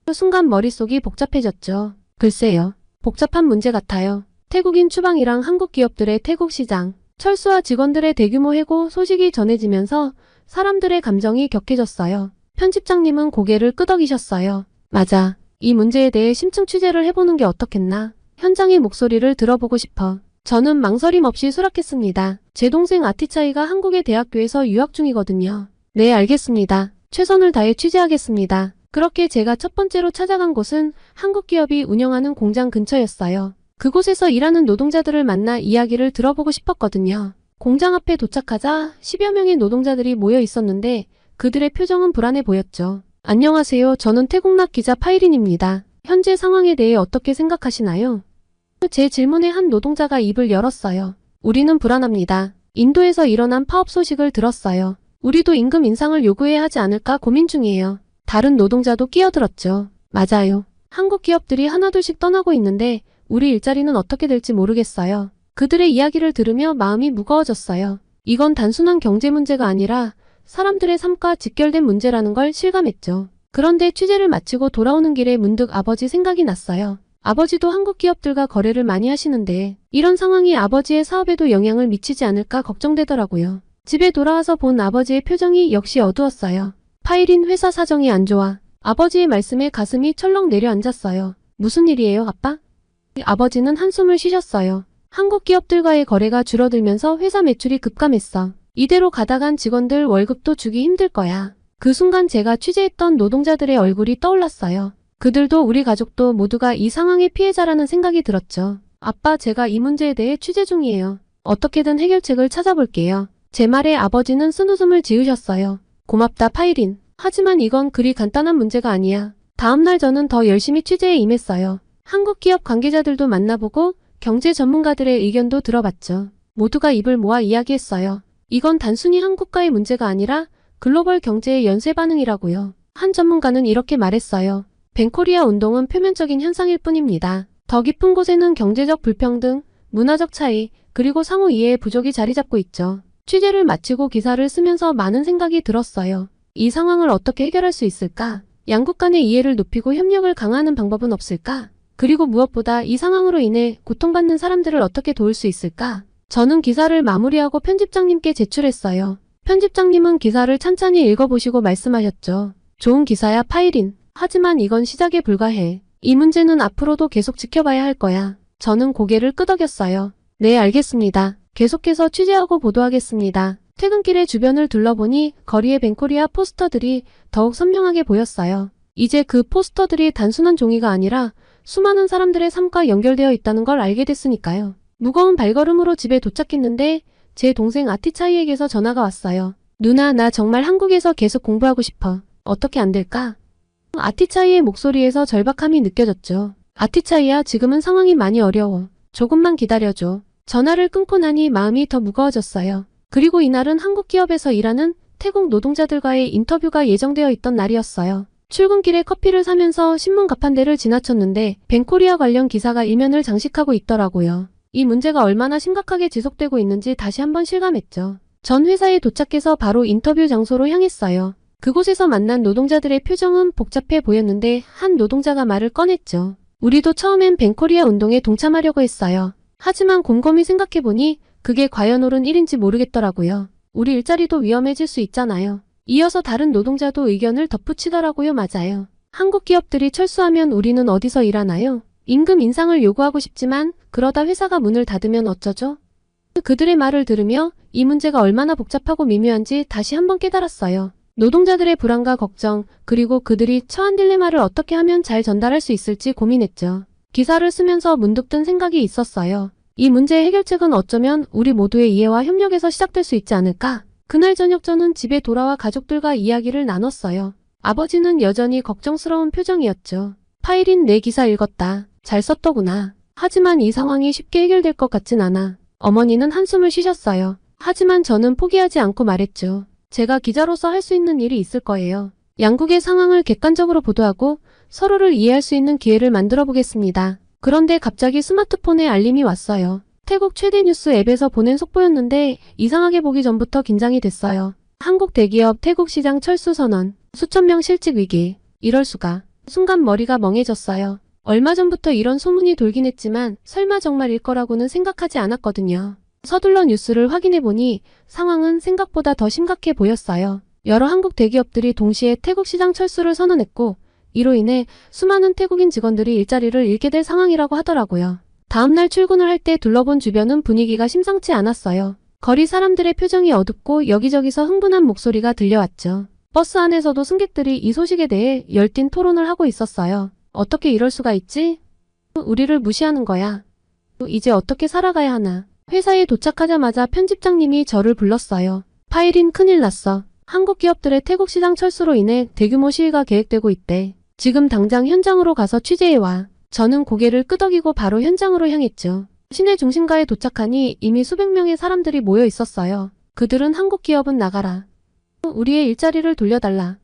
Speaker 2: 그 순간 머릿속이 복잡해졌죠. 글쎄요. 복잡한 문제 같아요. 태국인 추방이랑 한국 기업들의 태국 시장, 철수와 직원들의 대규모 해고 소식이 전해지면서 사람들의 감정이 격해졌어요. 편집장님은 고개를 끄덕이셨어요. 맞아. 이 문제에 대해 심층 취재를 해보는 게 어떻겠나. 현장의 목소리를 들어보고 싶어. 저는 망설임 없이 수락했습니다. 제 동생 아티차이가 한국의 대학교에서 유학 중이거든요. 네, 알겠습니다. 최선을 다해 취재하겠습니다. 그렇게 제가 첫 번째로 찾아간 곳은 한국 기업이 운영하는 공장 근처였어요. 그곳에서 일하는 노동자들을 만나 이야기를 들어보고 싶었거든요. 공장 앞에 도착하자 10여 명의 노동자들이 모여 있었는데 그들의 표정은 불안해 보였죠. 안녕하세요. 저는 태국낫 기자 파이린입니다. 현재 상황에 대해 어떻게 생각하시나요? 제 질문에 한 노동자가 입을 열었어요. 우리는 불안합니다. 인도에서 일어난 파업 소식을 들었어요. 우리도 임금 인상을 요구해야 하지 않을까 고민 중이에요. 다른 노동자도 끼어들었죠. 맞아요. 한국 기업들이 하나둘씩 떠나고 있는데 우리 일자리는 어떻게 될지 모르겠어요. 그들의 이야기를 들으며 마음이 무거워졌어요. 이건 단순한 경제 문제가 아니라 사람들의 삶과 직결된 문제라는 걸 실감했죠. 그런데 취재를 마치고 돌아오는 길에 문득 아버지 생각이 났어요. 아버지도 한국 기업들과 거래를 많이 하시는데 이런 상황이 아버지의 사업에도 영향을 미치지 않을까 걱정되더라고요. 집에 돌아와서 본 아버지의 표정이 역시 어두웠어요. 파이린 회사 사정이 안 좋아. 아버지의 말씀에 가슴이 철렁 내려앉았어요. 무슨 일이에요, 아빠? 아버지는 한숨을 쉬셨어요. 한국 기업들과의 거래가 줄어들면서 회사 매출이 급감했어. 이대로 가다간 직원들 월급도 주기 힘들 거야. 그 순간 제가 취재했던 노동자들의 얼굴이 떠올랐어요. 그들도 우리 가족도 모두가 이 상황의 피해자라는 생각이 들었죠. 아빠, 제가 이 문제에 대해 취재 중이에요. 어떻게든 해결책을 찾아볼게요. 제 말에 아버지는 쓴웃음을 지으셨어요. 고맙다, 파이린. 하지만 이건 그리 간단한 문제가 아니야. 다음날 저는 더 열심히 취재에 임했어요. 한국 기업 관계자들도 만나보고 경제 전문가들의 의견도 들어봤죠. 모두가 입을 모아 이야기했어요. 이건 단순히 한국과의 문제가 아니라 글로벌 경제의 연쇄 반응이라고요. 한 전문가는 이렇게 말했어요. 벤코리아 운동은 표면적인 현상일 뿐입니다. 더 깊은 곳에는 경제적 불평등, 문화적 차이, 그리고 상호 이해의 부족이 자리 잡고 있죠. 취재를 마치고 기사를 쓰면서 많은 생각이 들었어요. 이 상황을 어떻게 해결할 수 있을까? 양국 간의 이해를 높이고 협력을 강화하는 방법은 없을까? 그리고 무엇보다 이 상황으로 인해 고통받는 사람들을 어떻게 도울 수 있을까? 저는 기사를 마무리하고 편집장님께 제출했어요. 편집장님은 기사를 찬찬히 읽어보시고 말씀하셨죠. 좋은 기사야, 파이린. 하지만 이건 시작에 불과해. 이 문제는 앞으로도 계속 지켜봐야 할 거야. 저는 고개를 끄덕였어요. 네, 알겠습니다. 계속해서 취재하고 보도하겠습니다. 퇴근길에 주변을 둘러보니 거리의 벤코리아 포스터들이 더욱 선명하게 보였어요. 이제 그 포스터들이 단순한 종이가 아니라 수많은 사람들의 삶과 연결되어 있다는 걸 알게 됐으니까요. 무거운 발걸음으로 집에 도착했는데 제 동생 아티차이에게서 전화가 왔어요. 누나, 나 정말 한국에서 계속 공부하고 싶어. 어떻게 안 될까? 아티차이의 목소리에서 절박함이 느껴졌죠. 아티차이야, 지금은 상황이 많이 어려워. 조금만 기다려줘. 전화를 끊고 나니 마음이 더 무거워졌어요. 그리고 이날은 한국 기업에서 일하는 태국 노동자들과의 인터뷰가 예정되어 있던 날이었어요. 출근길에 커피를 사면서 신문 가판대를 지나쳤는데 벤코리아 관련 기사가 이면을 장식하고 있더라고요. 이 문제가 얼마나 심각하게 지속되고 있는지 다시 한번 실감했죠. 전 회사에 도착해서 바로 인터뷰 장소로 향했어요. 그곳에서 만난 노동자들의 표정은 복잡해 보였는데 한 노동자가 말을 꺼냈죠. 우리도 처음엔 벤코리아 운동에 동참하려고 했어요. 하지만 곰곰이 생각해보니 그게 과연 옳은 일인지 모르겠더라고요. 우리 일자리도 위험해질 수 있잖아요. 이어서 다른 노동자도 의견을 덧붙이더라고요. 맞아요. 한국 기업들이 철수하면 우리는 어디서 일하나요? 임금 인상을 요구하고 싶지만 그러다 회사가 문을 닫으면 어쩌죠? 그들의 말을 들으며 이 문제가 얼마나 복잡하고 미묘한지 다시 한번 깨달았어요. 노동자들의 불안과 걱정, 그리고 그들이 처한 딜레마를 어떻게 하면 잘 전달할 수 있을지 고민했죠. 기사를 쓰면서 문득 든 생각이 있었어요. 이 문제의 해결책은 어쩌면 우리 모두의 이해와 협력에서 시작될 수 있지 않을까? 그날 저녁 저는 집에 돌아와 가족들과 이야기를 나눴어요. 아버지는 여전히 걱정스러운 표정이었죠. 파이린, 내 기사 읽었다. 잘 썼더구나. 하지만 이 상황이 쉽게 해결될 것 같진 않아. 어머니는 한숨을 쉬셨어요. 하지만 저는 포기하지 않고 말했죠. 제가 기자로서 할 수 있는 일이 있을 거예요. 양국의 상황을 객관적으로 보도하고 서로를 이해할 수 있는 기회를 만들어 보겠습니다. 그런데 갑자기 스마트폰에 알림이 왔어요. 태국 최대 뉴스 앱에서 보낸 속보였는데 이상하게 보기 전부터 긴장이 됐어요. 한국 대기업 태국 시장 철수 선언, 수천 명 실직 위기. 이럴 수가. 순간 머리가 멍해졌어요. 얼마 전부터 이런 소문이 돌긴 했지만 설마 정말일 거라고는 생각하지 않았거든요. 서둘러 뉴스를 확인해보니 상황은 생각보다 더 심각해 보였어요. 여러 한국 대기업들이 동시에 태국 시장 철수를 선언했고 이로 인해 수많은 태국인 직원들이 일자리를 잃게 될 상황이라고 하더라고요. 다음날 출근을 할 때 둘러본 주변은 분위기가 심상치 않았어요. 거리 사람들의 표정이 어둡고 여기저기서 흥분한 목소리가 들려왔죠. 버스 안에서도 승객들이 이 소식에 대해 열띤 토론을 하고 있었어요. 어떻게 이럴 수가 있지? 우리를 무시하는 거야. 이제 어떻게 살아가야 하나? 회사에 도착하자마자 편집장님이 저를 불렀어요. 파이린, 큰일 났어. 한국 기업들의 태국 시장 철수로 인해 대규모 시위가 계획되고 있대. 지금 당장 현장으로 가서 취재해와. 저는 고개를 끄덕이고 바로 현장으로 향했죠. 시내 중심가에 도착하니 이미 수백 명의 사람들이 모여 있었어요. 그들은 한국 기업은 나가라. 우리의 일자리를 돌려달라.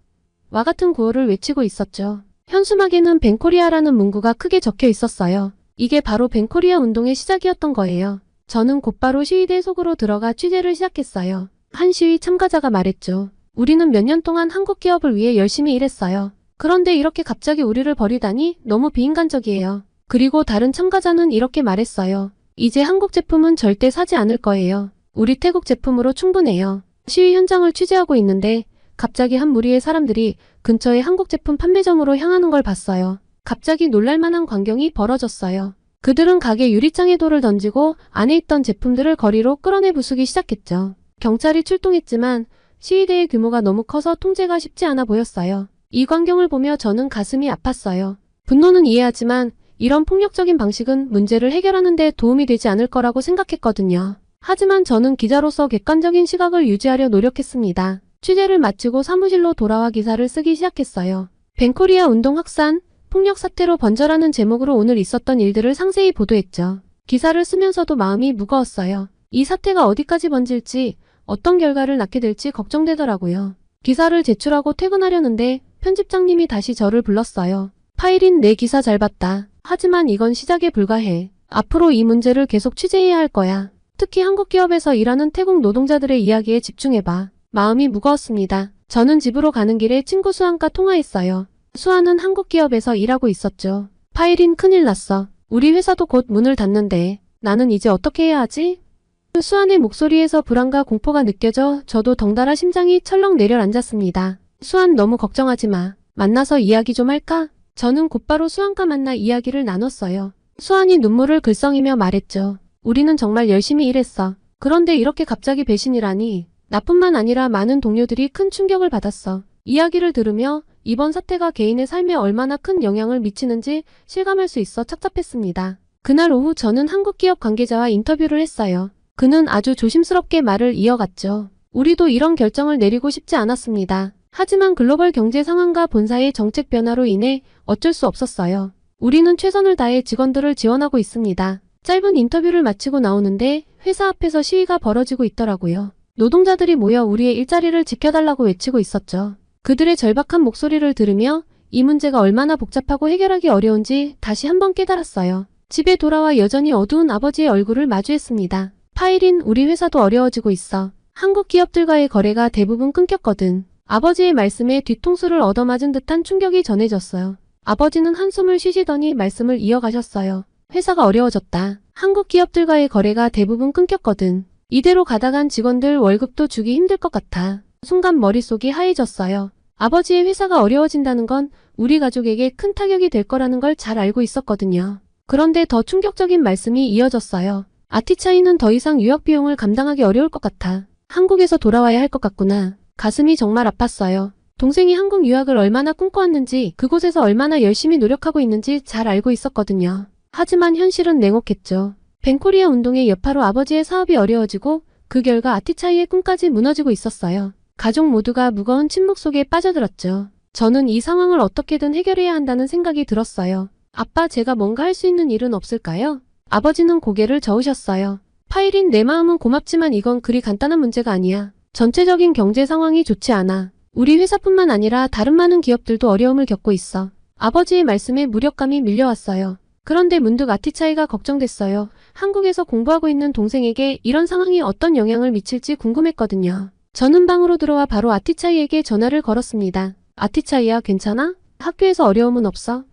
Speaker 2: 와 같은 구호를 외치고 있었죠. 현수막에는 벤코리아라는 문구가 크게 적혀 있었어요. 이게 바로 벤코리아 운동의 시작이었던 거예요. 저는 곧바로 시위대 속으로 들어가 취재를 시작했어요. 한 시위 참가자가 말했죠. 우리는 몇 년 동안 한국 기업을 위해 열심히 일했어요. 그런데 이렇게 갑자기 우리를 버리다니 너무 비인간적이에요. 그리고 다른 참가자는 이렇게 말했어요. 이제 한국 제품은 절대 사지 않을 거예요. 우리 태국 제품으로 충분해요. 시위 현장을 취재하고 있는데 갑자기 한 무리의 사람들이 근처의 한국 제품 판매점으로 향하는 걸 봤어요. 갑자기 놀랄만한 광경이 벌어졌어요. 그들은 가게 유리창에 돌을 던지고 안에 있던 제품들을 거리로 끌어내 부수기 시작했죠. 경찰이 출동했지만 시위대의 규모가 너무 커서 통제가 쉽지 않아 보였어요. 이 광경을 보며 저는 가슴이 아팠어요. 분노는 이해하지만 이런 폭력적인 방식은 문제를 해결하는 데 도움이 되지 않을 거라고 생각했거든요. 하지만 저는 기자로서 객관적인 시각을 유지하려 노력했습니다. 취재를 마치고 사무실로 돌아와 기사를 쓰기 시작했어요. 벤코리아 운동 확산, 폭력 사태로 번져라는 제목으로 오늘 있었던 일들을 상세히 보도했죠. 기사를 쓰면서도 마음이 무거웠어요. 이 사태가 어디까지 번질지, 어떤 결과를 낳게 될지 걱정되더라고요. 기사를 제출하고 퇴근하려는데 편집장님이 다시 저를 불렀어요. 파일인 내 기사 잘 봤다. 하지만 이건 시작에 불과해. 앞으로 이 문제를 계속 취재해야 할 거야. 특히 한국 기업에서 일하는 태국 노동자들의 이야기에 집중해봐. 마음이 무거웠습니다. 저는 집으로 가는 길에 친구 수환과 통화했어요. 수환은 한국 기업에서 일하고 있었죠. 파일인 큰일 났어. 우리 회사도 곧 문을 닫는데 나는 이제 어떻게 해야 하지? 수환의 목소리에서 불안과 공포가 느껴져 저도 덩달아 심장이 철렁 내려앉았습니다. 수환 너무 걱정하지 마. 만나서 이야기 좀 할까? 저는 곧바로 수환과 만나 이야기를 나눴어요. 수환이 눈물을 글썽이며 말했죠. 우리는 정말 열심히 일했어. 그런데 이렇게 갑자기 배신이라니. 나뿐만 아니라 많은 동료들이 큰 충격을 받았어. 이야기를 들으며 이번 사태가 개인의 삶에 얼마나 큰 영향을 미치는지 실감할 수 있어 착잡했습니다. 그날 오후 저는 한국 기업 관계자와 인터뷰를 했어요. 그는 아주 조심스럽게 말을 이어갔죠. 우리도 이런 결정을 내리고 싶지 않았습니다. 하지만 글로벌 경제 상황과 본사의 정책 변화로 인해 어쩔 수 없었어요. 우리는 최선을 다해 직원들을 지원하고 있습니다. 짧은 인터뷰를 마치고 나오는데 회사 앞에서 시위가 벌어지고 있더라고요. 노동자들이 모여 우리의 일자리를 지켜달라고 외치고 있었죠. 그들의 절박한 목소리를 들으며 이 문제가 얼마나 복잡하고 해결하기 어려운지 다시 한번 깨달았어요. 집에 돌아와 여전히 어두운 아버지의 얼굴을 마주했습니다. 파일인 우리 회사도 어려워지고 있어. 한국 기업들과의 거래가 대부분 끊겼거든. 아버지의 말씀에 뒤통수를 얻어맞은 듯한 충격이 전해졌어요. 아버지는 한숨을 쉬시더니 말씀을 이어가셨어요. 회사가 어려워졌다. 한국 기업들과의 거래가 대부분 끊겼거든. 이대로 가다간 직원들 월급도 주기 힘들 것 같아. 순간 머릿속이 하얘졌어요. 아버지의 회사가 어려워진다는 건 우리 가족에게 큰 타격이 될 거라는 걸 잘 알고 있었거든요. 그런데 더 충격적인 말씀이 이어졌어요. 아티차이는 더 이상 유학 비용을 감당하기 어려울 것 같아. 한국에서 돌아와야 할 것 같구나. 가슴이 정말 아팠어요. 동생이 한국 유학을 얼마나 꿈꿔왔는지, 그곳에서 얼마나 열심히 노력하고 있는지 잘 알고 있었거든요. 하지만 현실은 냉혹했죠. 벤코리아 운동의 여파로 아버지의 사업이 어려워지고 그 결과 아티차이의 꿈까지 무너지고 있었어요. 가족 모두가 무거운 침묵 속에 빠져들었죠. 저는 이 상황을 어떻게든 해결해야 한다는 생각이 들었어요. 아빠, 제가 뭔가 할 수 있는 일은 없을까요? 아버지는 고개를 저으셨어요. 파일인 내 마음은 고맙지만 이건 그리 간단한 문제가 아니야. 전체적인 경제 상황이 좋지 않아. 우리 회사뿐만 아니라 다른 많은 기업들도 어려움을 겪고 있어. 아버지의 말씀에 무력감이 밀려왔어요. 그런데 문득 아티차이가 걱정됐어요. 한국에서 공부하고 있는 동생에게 이런 상황이 어떤 영향을 미칠지 궁금했거든요. 저는 방으로 들어와 바로 아티차이에게 전화를 걸었습니다. 아티차이야, 괜찮아? 학교에서 어려움은 없어?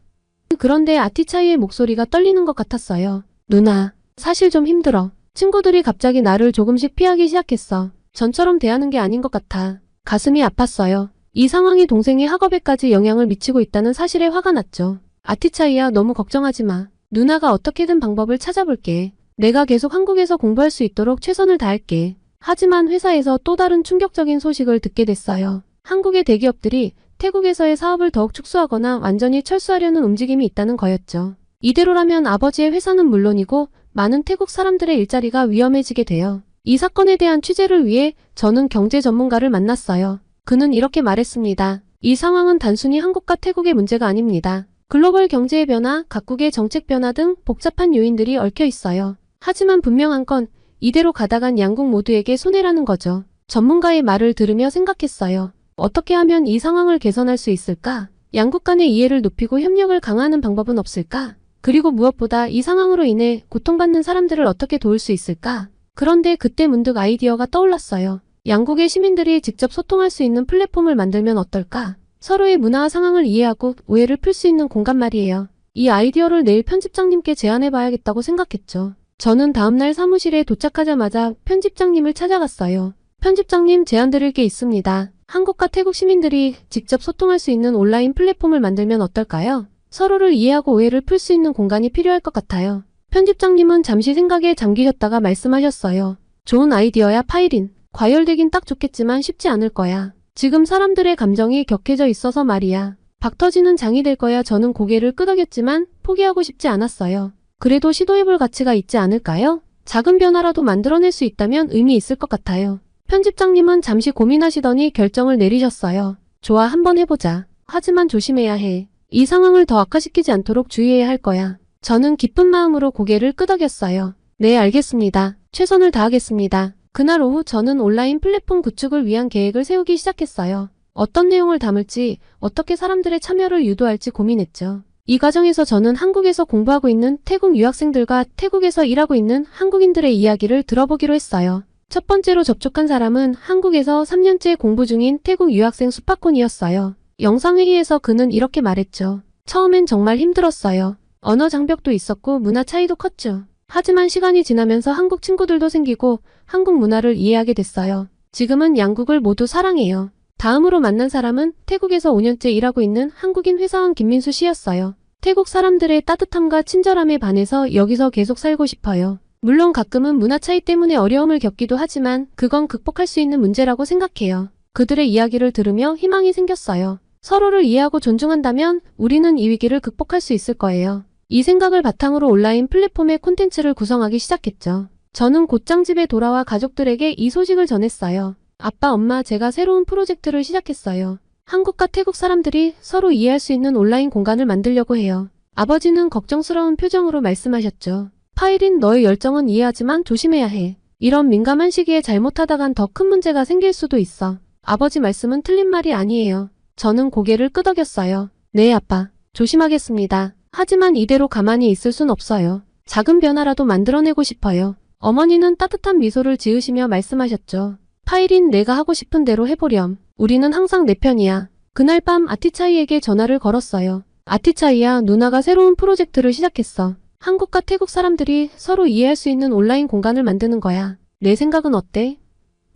Speaker 2: 그런데 아티차이의 목소리가 떨리는 것 같았어요. 누나, 사실 좀 힘들어. 친구들이 갑자기 나를 조금씩 피하기 시작했어. 전처럼 대하는 게 아닌 것 같아. 가슴이 아팠어요. 이 상황이 동생의 학업에까지 영향을 미치고 있다는 사실에 화가 났죠. 아티차이야, 너무 걱정하지 마. 누나가 어떻게든 방법을 찾아볼게. 내가 계속 한국에서 공부할 수 있도록 최선을 다할게. 하지만 회사에서 또 다른 충격적인 소식을 듣게 됐어요. 한국의 대기업들이 태국에서의 사업을 더욱 축소하거나 완전히 철수하려는 움직임이 있다는 거였죠. 이대로라면 아버지의 회사는 물론이고 많은 태국 사람들의 일자리가 위험해지게 돼요. 이 사건에 대한 취재를 위해 저는 경제 전문가를 만났어요. 그는 이렇게 말했습니다. 이 상황은 단순히 한국과 태국의 문제가 아닙니다. 글로벌 경제의 변화, 각국의 정책 변화 등 복잡한 요인들이 얽혀 있어요. 하지만 분명한 건 이대로 가다간 양국 모두에게 손해라는 거죠. 전문가의 말을 들으며 생각했어요. 어떻게 하면 이 상황을 개선할 수 있을까? 양국 간의 이해를 높이고 협력을 강화하는 방법은 없을까? 그리고 무엇보다 이 상황으로 인해 고통받는 사람들을 어떻게 도울 수 있을까? 그런데 그때 문득 아이디어가 떠올랐어요. 양국의 시민들이 직접 소통할 수 있는 플랫폼을 만들면 어떨까? 서로의 문화와 상황을 이해하고 오해를 풀 수 있는 공간 말이에요. 이 아이디어를 내일 편집장님께 제안해봐야겠다고 생각했죠. 저는 다음날 사무실에 도착하자마자 편집장님을 찾아갔어요. 편집장님, 제안 드릴 게 있습니다. 한국과 태국 시민들이 직접 소통할 수 있는 온라인 플랫폼을 만들면 어떨까요? 서로를 이해하고 오해를 풀 수 있는 공간이 필요할 것 같아요. 편집장님은 잠시 생각에 잠기셨다가 말씀하셨어요. 좋은 아이디어야, 파이린. 과열되긴 딱 좋겠지만 쉽지 않을 거야. 지금 사람들의 감정이 격해져 있어서 말이야. 박 터지는 장이 될 거야. 저는 고개를 끄덕였지만 포기하고 싶지 않았어요. 그래도 시도해볼 가치가 있지 않을까요? 작은 변화라도 만들어낼 수 있다면 의미 있을 것 같아요. 편집장님은 잠시 고민하시더니 결정을 내리셨어요. 좋아, 한번 해보자. 하지만 조심해야 해. 이 상황을 더 악화시키지 않도록 주의해야 할 거야. 저는 기쁜 마음으로 고개를 끄덕였어요. 네, 알겠습니다. 최선을 다하겠습니다. 그날 오후 저는 온라인 플랫폼 구축을 위한 계획을 세우기 시작했어요. 어떤 내용을 담을지, 어떻게 사람들의 참여를 유도할지 고민했죠. 이 과정에서 저는 한국에서 공부하고 있는 태국 유학생들과 태국에서 일하고 있는 한국인들의 이야기를 들어보기로 했어요. 첫 번째로 접촉한 사람은 한국에서 3년째 공부 중인 태국 유학생 수파콘이었어요. 영상회의에서 그는 이렇게 말했죠. 처음엔 정말 힘들었어요. 언어 장벽도 있었고 문화 차이도 컸죠. 하지만 시간이 지나면서 한국 친구들도 생기고 한국 문화를 이해하게 됐어요. 지금은 양국을 모두 사랑해요. 다음으로 만난 사람은 태국에서 5년째 일하고 있는 한국인 회사원 김민수 씨였어요. 태국 사람들의 따뜻함과 친절함에 반해서 여기서 계속 살고 싶어요. 물론 가끔은 문화 차이 때문에 어려움을 겪기도 하지만 그건 극복할 수 있는 문제라고 생각해요. 그들의 이야기를 들으며 희망이 생겼어요. 서로를 이해하고 존중한다면 우리는 이 위기를 극복할 수 있을 거예요. 이 생각을 바탕으로 온라인 플랫폼의 콘텐츠를 구성하기 시작했죠. 저는 곧장 집에 돌아와 가족들에게 이 소식을 전했어요. 아빠, 엄마, 제가 새로운 프로젝트를 시작했어요. 한국과 태국 사람들이 서로 이해할 수 있는 온라인 공간을 만들려고 해요. 아버지는 걱정스러운 표정으로 말씀하셨죠. 파이린, 너의 열정은 이해하지만 조심해야 해. 이런 민감한 시기에 잘못하다간 더 큰 문제가 생길 수도 있어. 아버지 말씀은 틀린 말이 아니에요. 저는 고개를 끄덕였어요. 네, 아빠. 조심하겠습니다. 하지만 이대로 가만히 있을 순 없어요. 작은 변화라도 만들어내고 싶어요. 어머니는 따뜻한 미소를 지으시며 말씀하셨죠. 파이린, 내가 하고 싶은 대로 해보렴. 우리는 항상 내 편이야. 그날 밤 아티차이에게 전화를 걸었어요. 아티차이야, 누나가 새로운 프로젝트를 시작했어. 한국과 태국 사람들이 서로 이해할 수 있는 온라인 공간을 만드는 거야. 내 생각은 어때?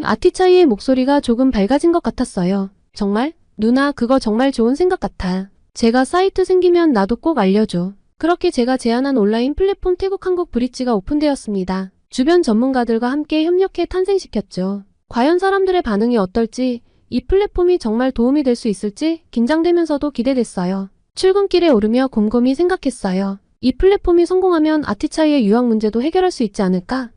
Speaker 2: 아티차이의 목소리가 조금 밝아진 것 같았어요. 정말? 누나, 그거 정말 좋은 생각 같아. 제가 사이트 생기면 나도 꼭 알려줘. 그렇게 제가 제안한 온라인 플랫폼 태국 한국 브릿지가 오픈되었습니다. 주변 전문가들과 함께 협력해 탄생시켰죠. 과연 사람들의 반응이 어떨지, 이 플랫폼이 정말 도움이 될 수 있을지 긴장되면서도 기대됐어요. 출근길에 오르며 곰곰이 생각했어요. 이 플랫폼이 성공하면 아티차이의 유학 문제도 해결할 수 있지 않을까?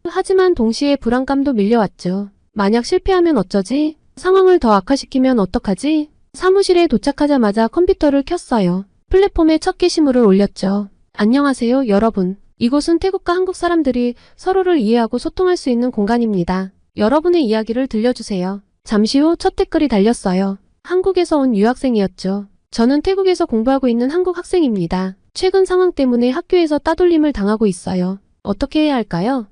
Speaker 2: 하지만 동시에 불안감도 밀려왔죠. 만약 실패하면 어쩌지? 상황을 더 악화시키면 어떡하지? 사무실에 도착하자마자 컴퓨터를 켰어요. 플랫폼에 첫 게시물을 올렸죠. 안녕하세요, 여러분. 이곳은 태국과 한국 사람들이 서로를 이해하고 소통할 수 있는 공간입니다. 여러분의 이야기를 들려주세요. 잠시 후 첫 댓글이 달렸어요. 한국에서 온 유학생이었죠. 저는 태국에서 공부하고 있는 한국 학생입니다. 최근 상황 때문에 학교에서 따돌림을 당하고 있어요. 어떻게 해야 할까요?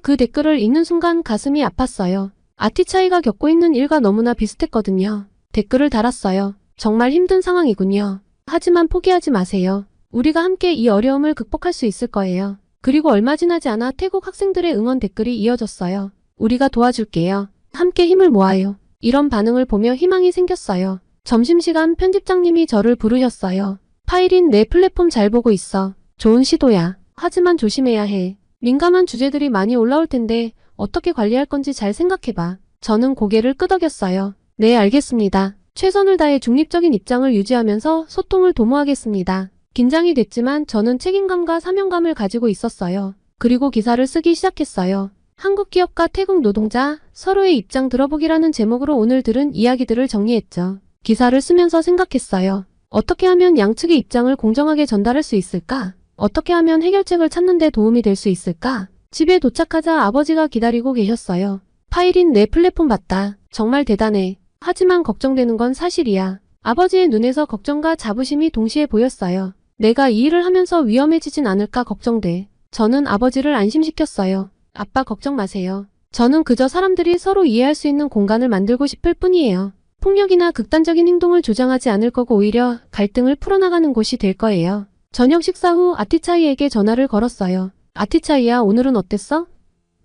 Speaker 2: 그 댓글을 읽는 순간 가슴이 아팠어요. 아티차이가 겪고 있는 일과 너무나 비슷했거든요. 댓글을 달았어요. 정말 힘든 상황이군요. 하지만 포기하지 마세요. 우리가 함께 이 어려움을 극복할 수 있을 거예요. 그리고 얼마 지나지 않아 태국 학생들의 응원 댓글이 이어졌어요. 우리가 도와줄게요. 함께 힘을 모아요. 이런 반응을 보며 희망이 생겼어요. 점심시간 편집장님이 저를 부르셨어요. 파이린, 내 플랫폼 잘 보고 있어. 좋은 시도야. 하지만 조심해야 해. 민감한 주제들이 많이 올라올 텐데 어떻게 관리할 건지 잘 생각해봐. 저는 고개를 끄덕였어요. 네, 알겠습니다. 최선을 다해 중립적인 입장을 유지하면서 소통을 도모하겠습니다. 긴장이 됐지만 저는 책임감과 사명감을 가지고 있었어요. 그리고 기사를 쓰기 시작했어요. 한국 기업과 태국 노동자, 서로의 입장 들어보기라는 제목으로 오늘 들은 이야기들을 정리했죠. 기사를 쓰면서 생각했어요. 어떻게 하면 양측의 입장을 공정하게 전달할 수 있을까? 어떻게 하면 해결책을 찾는 데 도움이 될 수 있을까? 집에 도착하자 아버지가 기다리고 계셨어요. 파이린, 내 플랫폼 봤다. 정말 대단해. 하지만 걱정되는 건 사실이야. 아버지의 눈에서 걱정과 자부심이 동시에 보였어요. 내가 이 일을 하면서 위험해지진 않을까 걱정돼. 저는 아버지를 안심시켰어요. 아빠, 걱정 마세요. 저는 그저 사람들이 서로 이해할 수 있는 공간을 만들고 싶을 뿐이에요. 폭력이나 극단적인 행동을 조장하지 않을 거고 오히려 갈등을 풀어나가는 곳이 될 거예요. 저녁 식사 후 아티차이에게 전화를 걸었어요. 아티차이야, 오늘은 어땠어?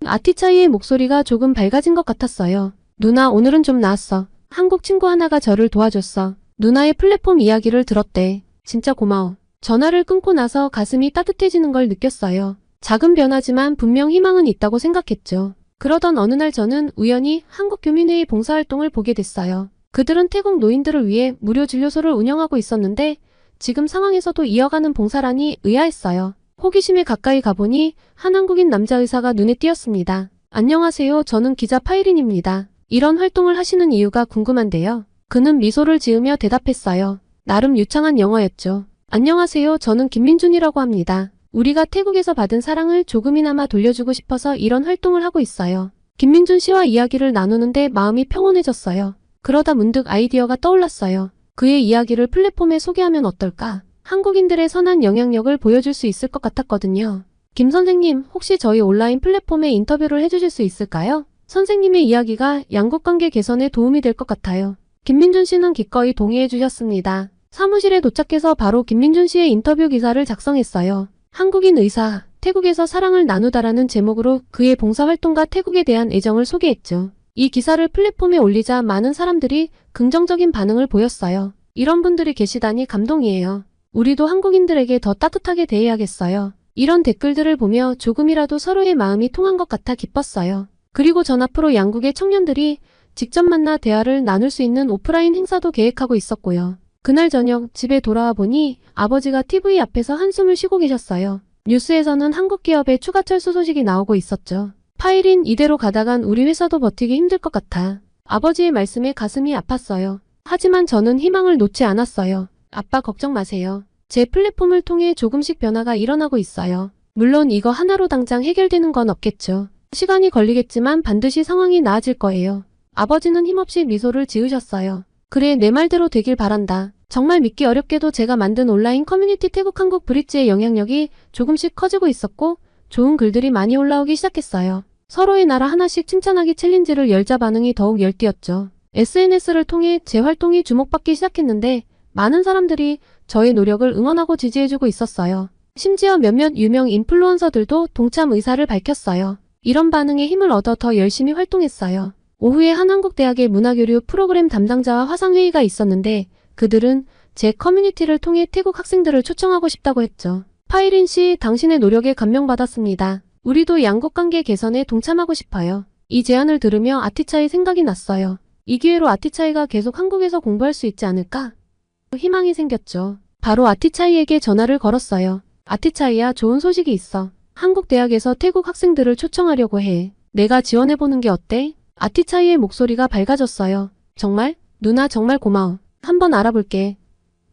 Speaker 2: 아티차이의 목소리가 조금 밝아진 것 같았어요. 누나, 오늘은 좀 나았어. 한국 친구 하나가 저를 도와줬어. 누나의 플랫폼 이야기를 들었대. 진짜 고마워. 전화를 끊고 나서 가슴이 따뜻해지는 걸 느꼈어요. 작은 변화지만 분명 희망은 있다고 생각했죠. 그러던 어느 날 저는 우연히 한국교민회의 봉사활동을 보게 됐어요. 그들은 태국 노인들을 위해 무료 진료소를 운영하고 있었는데 지금 상황에서도 이어가는 봉사라니 의아했어요. 호기심에 가까이 가보니 한 한국인 남자 의사가 눈에 띄었습니다. 안녕하세요. 저는 기자 파이린입니다. 이런 활동을 하시는 이유가 궁금한데요. 그는 미소를 지으며 대답했어요. 나름 유창한 영어였죠. 안녕하세요. 저는 김민준이라고 합니다. 우리가 태국에서 받은 사랑을 조금이나마 돌려주고 싶어서 이런 활동을 하고 있어요. 김민준 씨와 이야기를 나누는데 마음이 평온해졌어요. 그러다 문득 아이디어가 떠올랐어요. 그의 이야기를 플랫폼에 소개하면 어떨까? 한국인들의 선한 영향력을 보여줄 수 있을 것 같았거든요. 김 선생님, 혹시 저희 온라인 플랫폼에 인터뷰를 해주실 수 있을까요? 선생님의 이야기가 양국관계 개선에 도움이 될 것 같아요. 김민준 씨는 기꺼이 동의해 주셨습니다. 사무실에 도착해서 바로 김민준 씨의 인터뷰 기사를 작성했어요. 한국인 의사, 태국에서 사랑을 나누다라는 제목으로 그의 봉사활동과 태국에 대한 애정을 소개했죠. 이 기사를 플랫폼에 올리자 많은 사람들이 긍정적인 반응을 보였어요. 이런 분들이 계시다니 감동이에요. 우리도 한국인들에게 더 따뜻하게 대해야겠어요. 이런 댓글들을 보며 조금이라도 서로의 마음이 통한 것 같아 기뻤어요. 그리고 전 앞으로 양국의 청년들이 직접 만나 대화를 나눌 수 있는 오프라인 행사도 계획하고 있었고요. 그날 저녁 집에 돌아와 보니 아버지가 TV 앞에서 한숨을 쉬고 계셨어요. 뉴스에서는 한국 기업의 추가 철수 소식이 나오고 있었죠. 파이린, 이대로 가다간 우리 회사도 버티기 힘들 것 같아. 아버지의 말씀에 가슴이 아팠어요. 하지만 저는 희망을 놓지 않았어요. 아빠 걱정 마세요. 제 플랫폼을 통해 조금씩 변화가 일어나고 있어요. 물론 이거 하나로 당장 해결되는 건 없겠죠. 시간이 걸리겠지만 반드시 상황이 나아질 거예요. 아버지는 힘없이 미소를 지으셨어요. 그래, 내 말대로 되길 바란다. 정말 믿기 어렵게도 제가 만든 온라인 커뮤니티 태국 한국 브릿지의 영향력이 조금씩 커지고 있었고 좋은 글들이 많이 올라오기 시작했어요. 서로의 나라 하나씩 칭찬하기 챌린지를 열자 반응이 더욱 열띠었죠. SNS를 통해 제 활동이 주목받기 시작했는데 많은 사람들이 저의 노력을 응원하고 지지해주고 있었어요. 심지어 몇몇 유명 인플루언서들도 동참 의사를 밝혔어요. 이런 반응에 힘을 얻어 더 열심히 활동했어요. 오후에 한한국대학의 문화교류 프로그램 담당자와 화상회의가 있었는데 그들은 제 커뮤니티를 통해 태국 학생들을 초청하고 싶다고 했죠. 파이린 씨, 당신의 노력에 감명받았습니다. 우리도 양국관계 개선에 동참하고 싶어요. 이 제안을 들으며 아티차이 생각이 났어요. 이 기회로 아티차이가 계속 한국에서 공부할 수 있지 않을까? 희망이 생겼죠. 바로 아티차이에게 전화를 걸었어요. 아티차이야, 좋은 소식이 있어. 한국 대학에서 태국 학생들을 초청하려고 해. 내가 지원해보는 게 어때? 아티차이의 목소리가 밝아졌어요. 정말? 누나 정말 고마워. 한번 알아볼게.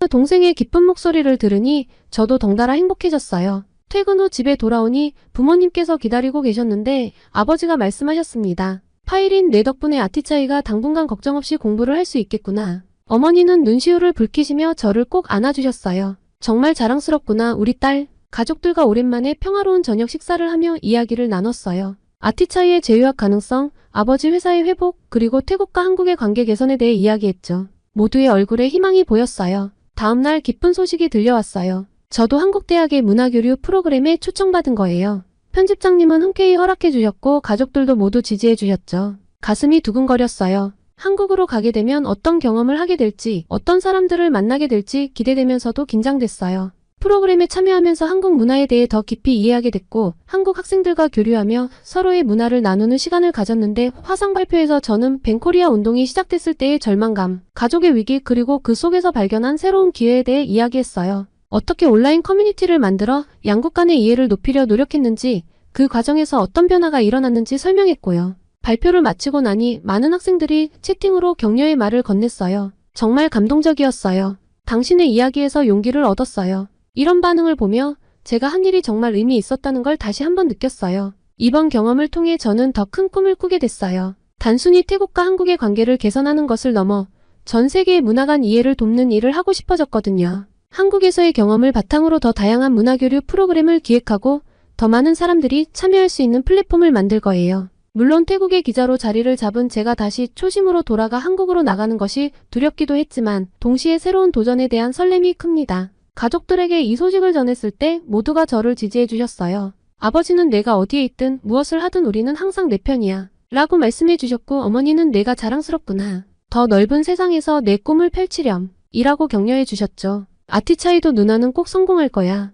Speaker 2: 동생의 기쁜 목소리를 들으니 저도 덩달아 행복해졌어요. 퇴근 후 집에 돌아오니 부모님께서 기다리고 계셨는데 아버지가 말씀하셨습니다. 파이린, 내 덕분에 아티차이가 당분간 걱정 없이 공부를 할 수 있겠구나. 어머니는 눈시울을 붉히시며 저를 꼭 안아주셨어요. 정말 자랑스럽구나, 우리 딸. 가족들과 오랜만에 평화로운 저녁 식사를 하며 이야기를 나눴어요. 아티차이의 재유학 가능성, 아버지 회사의 회복, 그리고 태국과 한국의 관계 개선에 대해 이야기했죠. 모두의 얼굴에 희망이 보였어요. 다음날 기쁜 소식이 들려왔어요. 저도 한국대학의 문화교류 프로그램에 초청받은 거예요. 편집장님은 흔쾌히 허락해 주셨고 가족들도 모두 지지해 주셨죠. 가슴이 두근거렸어요. 한국으로 가게 되면 어떤 경험을 하게 될지, 어떤 사람들을 만나게 될지 기대되면서도 긴장됐어요. 프로그램에 참여하면서 한국 문화에 대해 더 깊이 이해하게 됐고 한국 학생들과 교류하며 서로의 문화를 나누는 시간을 가졌는데 화상 발표에서 저는 벤코리아 운동이 시작됐을 때의 절망감, 가족의 위기 그리고 그 속에서 발견한 새로운 기회에 대해 이야기했어요. 어떻게 온라인 커뮤니티를 만들어 양국 간의 이해를 높이려 노력했는지, 그 과정에서 어떤 변화가 일어났는지 설명했고요. 발표를 마치고 나니 많은 학생들이 채팅으로 격려의 말을 건넸어요. 정말 감동적이었어요. 당신의 이야기에서 용기를 얻었어요. 이런 반응을 보며 제가 한 일이 정말 의미 있었다는 걸 다시 한번 느꼈어요. 이번 경험을 통해 저는 더 큰 꿈을 꾸게 됐어요. 단순히 태국과 한국의 관계를 개선하는 것을 넘어 전 세계의 문화 간 이해를 돕는 일을 하고 싶어졌거든요. 한국에서의 경험을 바탕으로 더 다양한 문화교류 프로그램을 기획하고 더 많은 사람들이 참여할 수 있는 플랫폼을 만들 거예요. 물론 태국의 기자로 자리를 잡은 제가 다시 초심으로 돌아가 한국으로 나가는 것이 두렵기도 했지만 동시에 새로운 도전에 대한 설렘이 큽니다. 가족들에게 이 소식을 전했을 때 모두가 저를 지지해 주셨어요. 아버지는 내가 어디에 있든 무엇을 하든 우리는 항상 내 편이야. 라고 말씀해 주셨고 어머니는 내가 자랑스럽구나. 더 넓은 세상에서 내 꿈을 펼치렴. 이라고 격려해 주셨죠. 아티차이도 누나는 꼭 성공할 거야.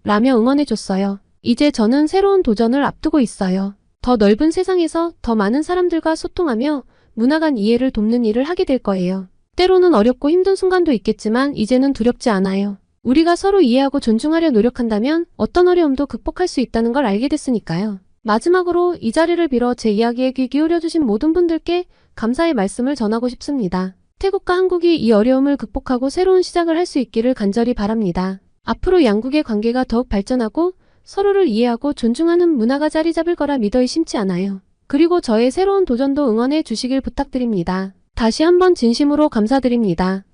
Speaker 2: 라며 응원해 줬어요. 이제 저는 새로운 도전을 앞두고 있어요. 더 넓은 세상에서 더 많은 사람들과 소통하며 문화 간 이해를 돕는 일을 하게 될 거예요. 때로는 어렵고 힘든 순간도 있겠지만 이제는 두렵지 않아요. 우리가 서로 이해하고 존중하려 노력한다면 어떤 어려움도 극복할 수 있다는 걸 알게 됐으니까요. 마지막으로 이 자리를 빌어 제 이야기에 귀 기울여주신 모든 분들께 감사의 말씀을 전하고 싶습니다. 태국과 한국이 이 어려움을 극복하고 새로운 시작을 할 수 있기를 간절히 바랍니다. 앞으로 양국의 관계가 더욱 발전하고 서로를 이해하고 존중하는 문화가 자리 잡을 거라 믿어 의심치 않아요. 그리고 저의 새로운 도전도 응원해 주시길 부탁드립니다. 다시 한번 진심으로 감사드립니다.